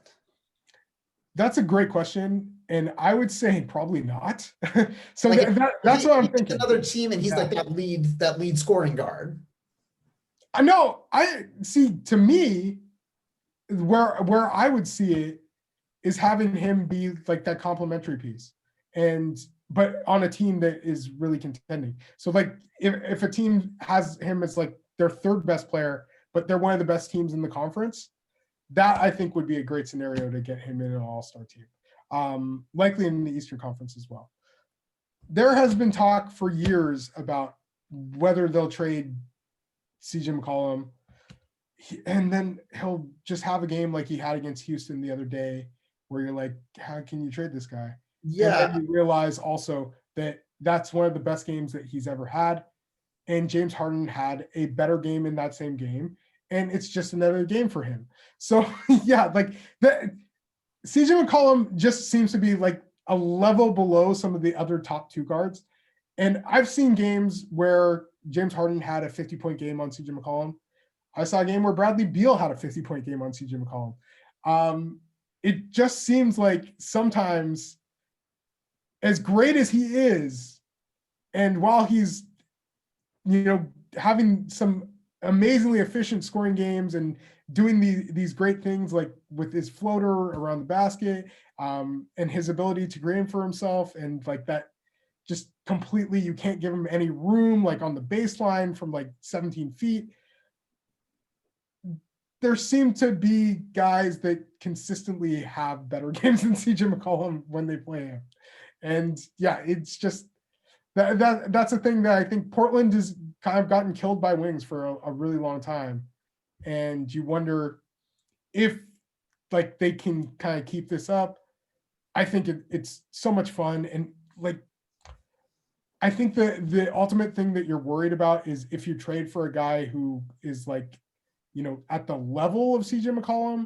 S2: That's a great question, and I would say probably not. So
S1: like
S2: that's what I'm thinking.
S1: Another team, and he's like that lead scoring guard.
S2: I know. I see. To me, where I would see it is having him be like that complementary piece, but on a team that is really contending. So like if a team has him as like their third best player, but they're one of the best teams in the conference, that I think would be a great scenario to get him in an all-star team. Likely in the Eastern Conference as well. There has been talk for years about whether they'll trade CJ McCollum, and then he'll just have a game like he had against Houston the other day, where you're like, how can you trade this guy?
S1: Yeah.
S2: And then you realize also that that's one of the best games that he's ever had. And James Harden had a better game in that same game. And it's just another game for him. So yeah, like CJ McCollum just seems to be like a level below some of the other top two guards. And I've seen games where James Harden had a 50-point game on CJ McCollum. I saw a game where Bradley Beal had a 50-point game on CJ McCollum. It just seems like sometimes, as great as he is, and while he's, having some amazingly efficient scoring games and doing these great things like with his floater around the basket, and his ability to create for himself, and like that, just completely, you can't give him any room, like on the baseline from like 17 feet. There seem to be guys that consistently have better games than CJ McCollum when they play him. And yeah, it's just that's a thing that I think Portland has kind of gotten killed by wings for a really long time. And you wonder if like they can kind of keep this up. I think it's so much fun. And like, I think the ultimate thing that you're worried about is if you trade for a guy who is like, at the level of CJ McCollum,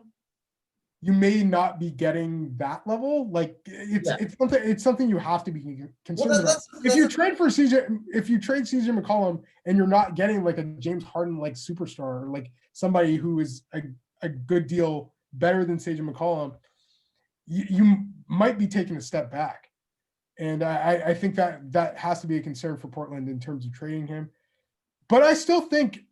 S2: you may not be getting that level. Like it's something you have to be concerned about. If you trade CJ McCollum and you're not getting like a James Harden like superstar, or like somebody who is a good deal better than CJ McCollum, you might be taking a step back. And I think that has to be a concern for Portland in terms of trading him. But I still think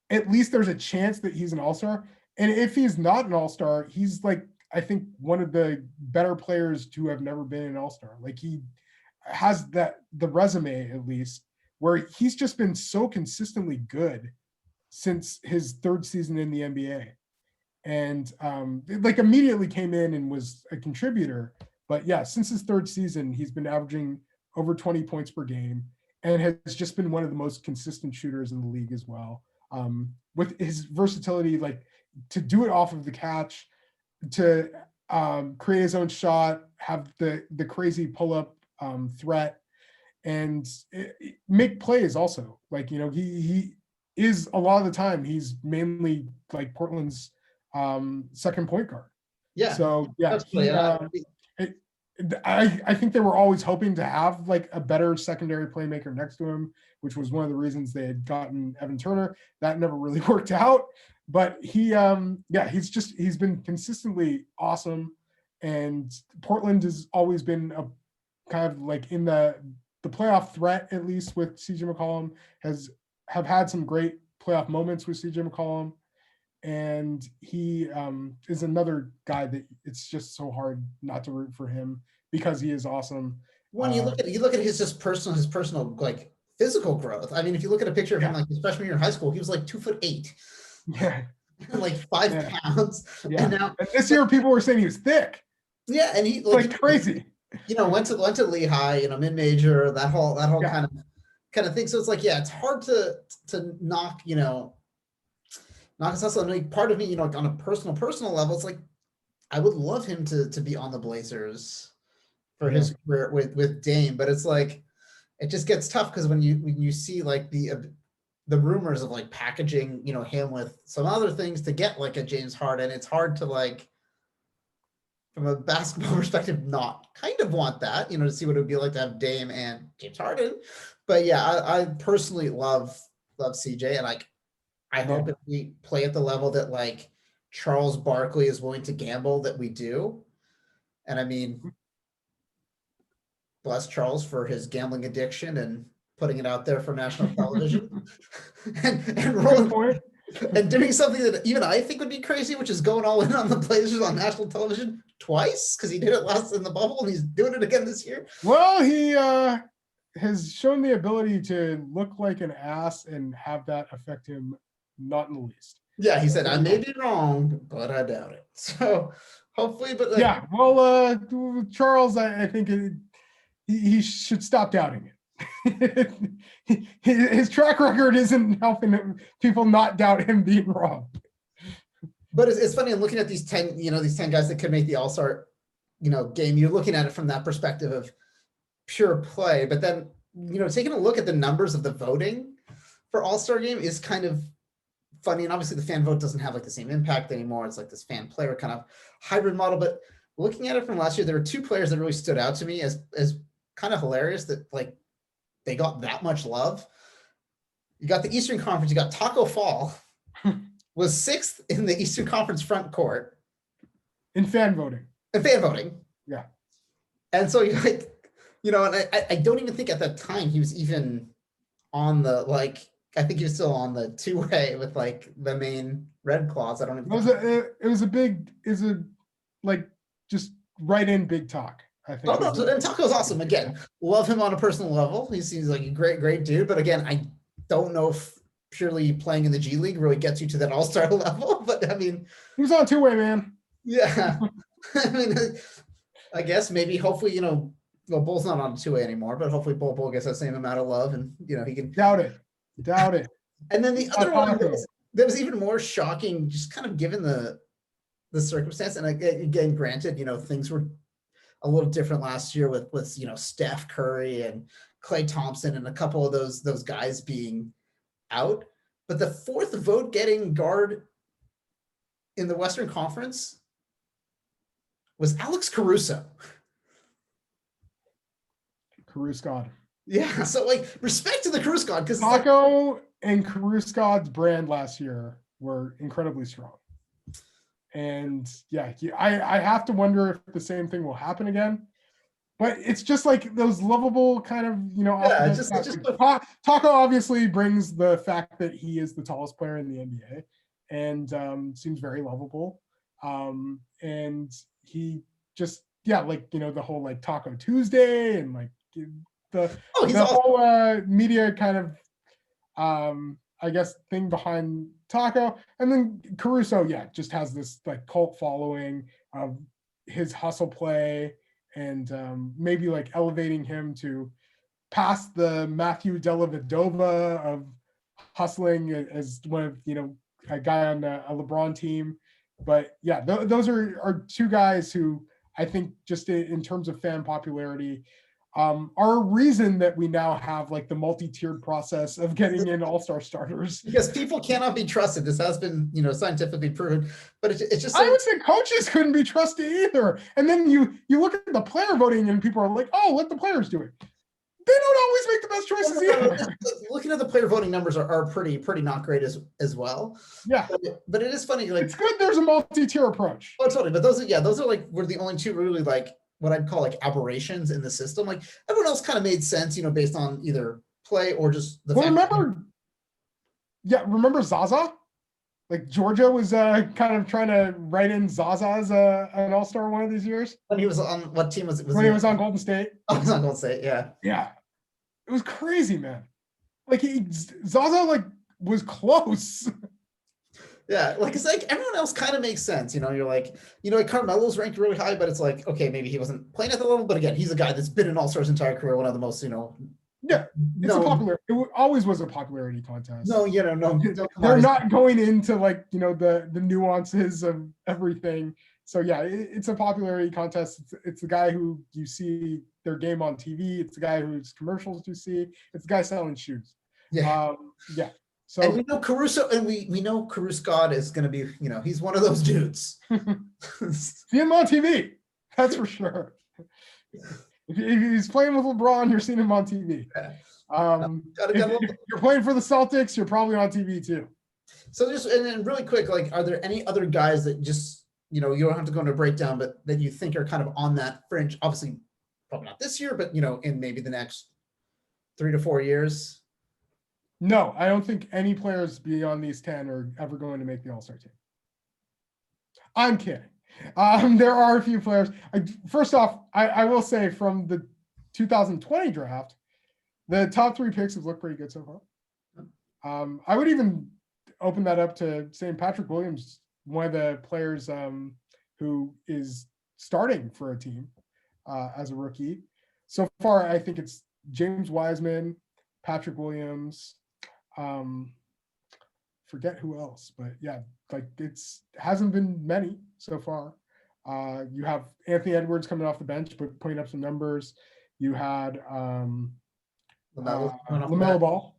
S2: at least there's a chance that he's an all-star. And if he's not an all-star, he's like, I think one of the better players to have never been an all-star. Like he has the resume at least, where he's just been so consistently good since his third season in the NBA. And like immediately came in and was a contributor. But yeah, since his third season, he's been averaging over 20 points per game and has just been one of the most consistent shooters in the league as well. With his versatility, like to do it off of the catch, to create his own shot, have the crazy pull-up threat, and make plays also. Like, he is a lot of the time, he's mainly like Portland's second point guard.
S1: Yeah.
S2: So yeah, I think they were always hoping to have like a better secondary playmaker next to him, which was one of the reasons they had gotten Evan Turner. That never really worked out, but he's been consistently awesome. And Portland has always been a kind of like in the the playoff threat, at least with CJ McCollum, have had some great playoff moments with CJ McCollum. And he is another guy that it's just so hard not to root for him because he is awesome.
S1: When you look at his personal like physical growth. I mean, if you look at a picture of him like his freshman year in high school, he was like 2'8".
S2: Yeah.
S1: Like 5 pounds.
S2: Yeah.
S1: And now
S2: and this year people were saying he was thick.
S1: Yeah, and he
S2: like crazy.
S1: Went to Lehigh, mid-major, that whole kind of thing. So it's like, yeah, it's hard to knock, knock his hustle. And part of me, on a personal level, it's like I would love him to be on the Blazers for his career with Dame, but it's like it just gets tough because when you see like the rumors of like packaging, him with some other things to get like a James Harden, it's hard to like from a basketball perspective not kind of want that, to see what it would be like to have Dame and James Harden. But yeah, I personally love CJ, and like I hope if we play at the level that like Charles Barkley is willing to gamble that we do. And I mean, bless Charles for his gambling addiction and putting it out there for national television and rolling and doing something that even I think would be crazy, which is going all in on the Blazers on national television twice, because he did it last in the bubble and he's doing it again this year.
S2: Well, he has shown the ability to look like an ass and have that affect him not in the least.
S1: Yeah, he said, I may be wrong, but I doubt it. So hopefully, but
S2: yeah, well, Charles, I think he should stop doubting it. His track record isn't helping people not doubt him being wrong.
S1: But it's funny, I'm looking at these 10, these 10 guys that could make the All-Star, game. You're looking at it from that perspective of pure play, but then, taking a look at the numbers of the voting for All-Star game is kind of funny. And obviously the fan vote doesn't have like the same impact anymore. It's like this fan player kind of hybrid model, but looking at it from last year, there were 2 players that really stood out to me as kind of hilarious that like they got that much love. You got the Eastern Conference, you got Taco Fall was 6th in the Eastern Conference front court.
S2: In fan voting.
S1: Yeah. And so you're like, and I don't even think at that time he was even on the, like, I think he was still on the 2-way with like the main Red Claws. I don't even
S2: it was just right in big talk. I think.
S1: And Taco's awesome. Again, love him on a personal level. He seems like a great dude. But again, I don't know if purely playing in the G League really gets you to that All-Star level. But I mean,
S2: he was on 2-way, man.
S1: Yeah. I mean, I guess maybe hopefully, well, Bull's not on 2-way anymore, but hopefully Bull gets that same amount of love and he can
S2: doubt it.
S1: And then the other one that was even more shocking, just kind of given the circumstance. And again, granted, things were a little different last year with Steph Curry and Klay Thompson and a couple of those guys being out. But the 4th vote getting guard in the Western Conference was Alex Caruso.
S2: Caruso.
S1: Yeah, so like respect to the Caruso God, because
S2: Taco and Caruso God's brand last year were incredibly strong. And yeah, I have to wonder if the same thing will happen again. But it's just like those lovable kind of, Taco obviously brings the fact that he is the tallest player in the NBA and seems very lovable. And he just, the whole like Taco Tuesday and like the whole media kind of, I guess, thing behind Taco. And then Caruso, just has this like cult following of his hustle play and maybe like elevating him to past the Matthew Dellavedova of hustling as one of, a guy on a LeBron team. But yeah, those are 2 guys who I think just in terms of fan popularity are a reason that we now have like the multi-tiered process of getting in all-star starters.
S1: Because people cannot be trusted. This has been, scientifically proven, but it's just.
S2: I would say coaches couldn't be trusted either. And then you look at the player voting and people are like, oh, let the players do it. They don't always make the best choices either.
S1: Looking at the player voting numbers are pretty not great as well.
S2: Yeah.
S1: But it is funny. Like,
S2: it's good there's a multi-tier approach.
S1: Oh, totally. But those are like, we're the only 2 really like what I'd call like aberrations in the system. Like everyone else kind of made sense, based on either play or just the fact.
S2: Remember Zaza? Like Georgia was kind of trying to write in Zaza as an all-star one of these years.
S1: When he was on, what team was it?
S2: When he was on Golden State.
S1: Oh, he was on Golden State, yeah.
S2: Yeah. It was crazy, man. Like Zaza like was close.
S1: Yeah, like it's like everyone else kind of makes sense. You're like, like Carmelo's ranked really high, but it's like, okay, maybe he wasn't playing at the level, but again, he's a guy that's been an all-star his entire career, one of the most,
S2: Yeah, it always was a popularity contest.
S1: No, no.
S2: They're not going into like, the nuances of everything. So yeah, it's a popularity contest. It's the guy who you see their game on TV. It's the guy whose commercials you see. It's the guy selling shoes.
S1: Yeah.
S2: Yeah. So
S1: and we know Caruso, and we know Caruso God is going to be, he's one of those dudes.
S2: See him on TV. That's for sure. If he's playing with LeBron, you're seeing him on TV. If you're playing for the Celtics, you're probably on TV too.
S1: So and then really quick, like, are there any other guys that just, you don't have to go into a breakdown, but that you think are kind of on that fringe? Obviously, probably not this year, but, in maybe the next 3 to 4 years?
S2: No, I don't think any players beyond these 10 are ever going to make the All-Star team. I'm kidding. There are a few players. First off, I will say from the 2020 draft, the top 3 picks have looked pretty good so far. I would even open that up to saying Patrick Williams, one of the players who is starting for a team as a rookie. So far, I think it's James Wiseman, Patrick Williams, forget who else, but yeah, like hasn't been many so far. You have Anthony Edwards coming off the bench, but putting up some numbers. You had LaMelo Ball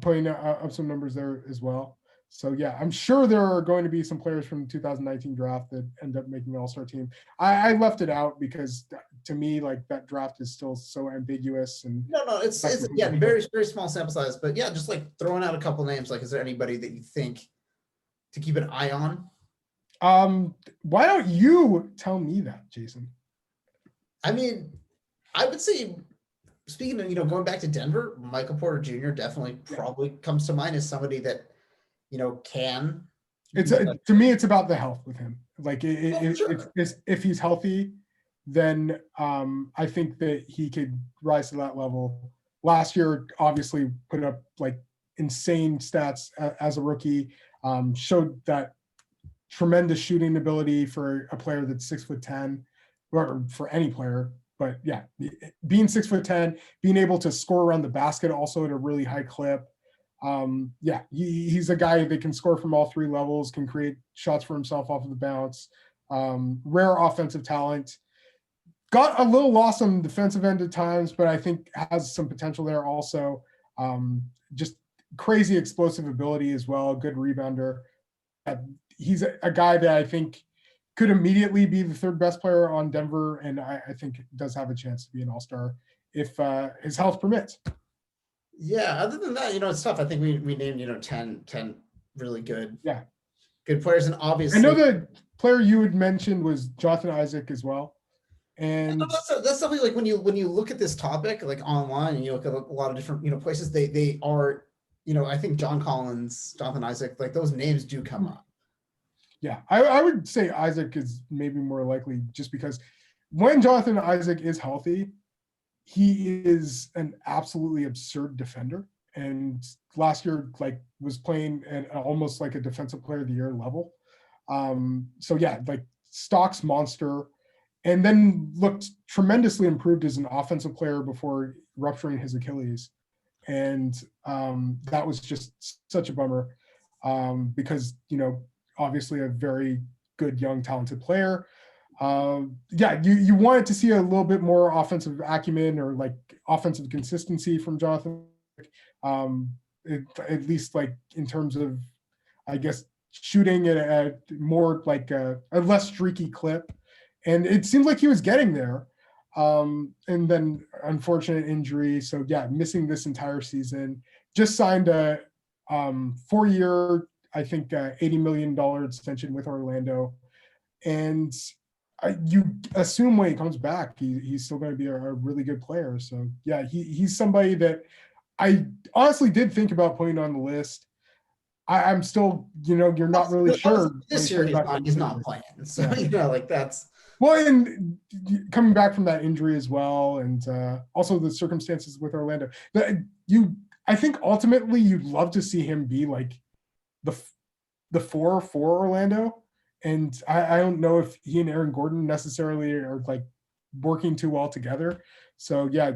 S2: putting up some numbers there as well. So yeah, I'm sure there are going to be some players from the 2019 draft that end up making the All-Star team. I left it out because to me, like that draft is still so ambiguous. And
S1: no, it's very, very small sample size, but yeah, just like throwing out a couple names. Like, is there anybody that you think to keep an eye on?
S2: Why don't you tell me that, Jason?
S1: I mean, I would say, speaking of, going back to Denver, Michael Porter Jr. definitely probably comes to mind as somebody that, can.
S2: To me, it's about the health with him. Like if he's healthy, then I think that he could rise to that level. Last year, obviously put up like insane stats as a rookie, showed that tremendous shooting ability for a player that's 6'10", or for any player. But yeah, being 6'10", being able to score around the basket also at a really high clip. He's a guy that can score from all 3 levels, can create shots for himself off of the bounce. Rare offensive talent. Got a little lost on the defensive end at times, but I think has some potential there also. Just crazy explosive ability as well, good rebounder. He's a guy that I think could immediately be the 3rd best player on Denver, and I think does have a chance to be an all-star if his health permits.
S1: Yeah, other than that, it's tough. I think we named, 10 really good players, and obviously
S2: I know the player you had mentioned was Jonathan Isaac as well. And
S1: that's something like when you look at this topic like online and you look at a lot of different places, they are I think John Collins, Jonathan Isaac, like those names do come up.
S2: Yeah, I would say Isaac is maybe more likely just because when Jonathan Isaac is healthy, he is an absolutely absurd defender. And last year, like, was playing at almost like a defensive player of the year level. So yeah, like Stock's monster, and then looked tremendously improved as an offensive player before rupturing his Achilles. And that was just such a bummer because, obviously a very good, young, talented player. You wanted to see a little bit more offensive acumen or like offensive consistency from Jonathan, at least like in terms of, I guess, shooting at a more like a less streaky clip. And it seemed like he was getting there. And then unfortunate injury. So yeah, missing this entire season. Just signed a 4-year, I think $80 million extension with Orlando. And you assume when he comes back, he's still going to be a really good player. So yeah, he's somebody that I honestly did think about putting on the list. I'm still, you're not really sure.
S1: This year he's not playing. So, like that's.
S2: Well, and coming back from that injury as well, and also the circumstances with Orlando, I think ultimately you'd love to see him be like the 4 for Orlando. And I don't know if he and Aaron Gordon necessarily are like working too well together. So yeah,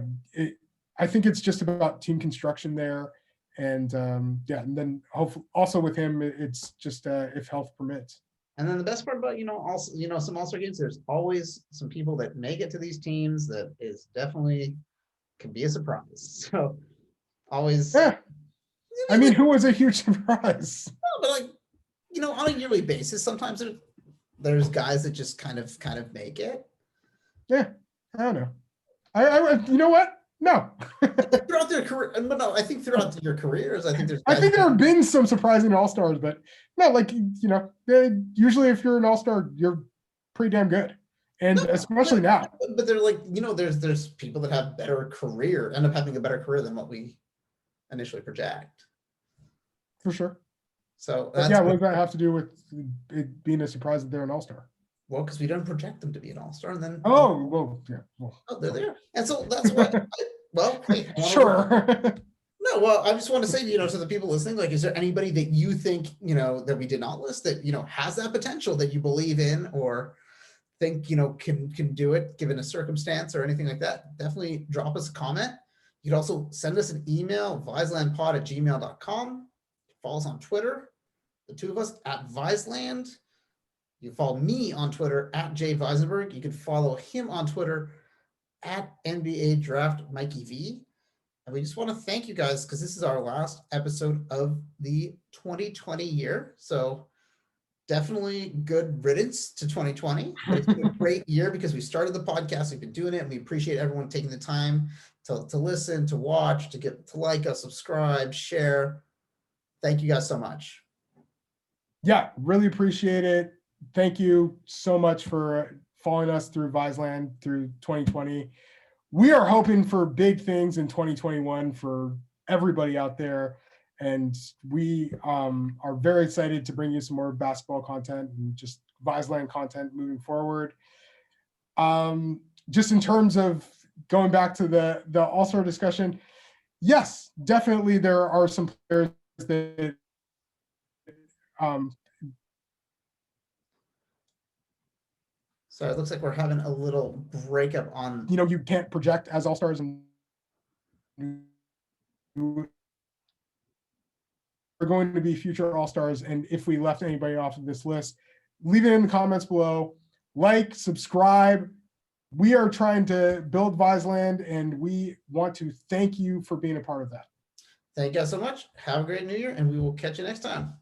S2: I think it's just about team construction there. And and then hopefully also with him, it's just if health permits.
S1: And then the best part about, also, some All-Star games, there's always some people that make it to these teams that is definitely can be a surprise. So always.
S2: Yeah. I mean, who was a huge surprise?
S1: No, but like, on a yearly basis, sometimes there's guys that just kind of make it.
S2: Yeah. I don't know. I you know what? No.
S1: Throughout their career, but no, I think throughout your careers, I think there's.
S2: I think there have been some surprising All-Stars, but no, like usually if you're an All-Star, you're pretty damn good, and especially now.
S1: But they're like, there's people that have better career, end up having a better career than what we initially project.
S2: For sure.
S1: So
S2: what does that have to do with it being a surprise that they're an All-Star?
S1: Well, because we don't project them to be an All-Star, and then
S2: they're
S1: there, and so that's why.
S2: Sure.
S1: No, well, I just want to say, to the people listening, like, is there anybody that you think, that we did not list that, has that potential that you believe in or think, can do it given a circumstance or anything like that? Definitely drop us a comment. You can also send us an email, viselandpod@gmail.com. Follow us on Twitter, the two of us at Viseland. You can follow me on Twitter at Visenberg. You can follow him on Twitter at NBA Draft Mikey V. And we just want to thank you guys because this is our last episode of the 2020 year. So definitely good riddance to 2020. But it's been a great year because we started the podcast. We've been doing it, and we appreciate everyone taking the time to listen, to watch, to like us, subscribe, share. Thank you guys so much.
S2: Yeah, really appreciate it. Thank you so much for following us through Viseland through 2020. We are hoping for big things in 2021 for everybody out there. And we are very excited to bring you some more basketball content and just Viseland content moving forward. Just in terms of going back to the All-Star discussion, yes, definitely there are some players that
S1: So it looks like we're having a little breakup on.
S2: You can't project as All-Stars, and we're going to be future All-Stars. And if we left anybody off of this list, leave it in the comments below. Like, subscribe. We are trying to build Viseland, and we want to thank you for being a part of that.
S1: Thank you guys so much. Have a great new year, and we will catch you next time.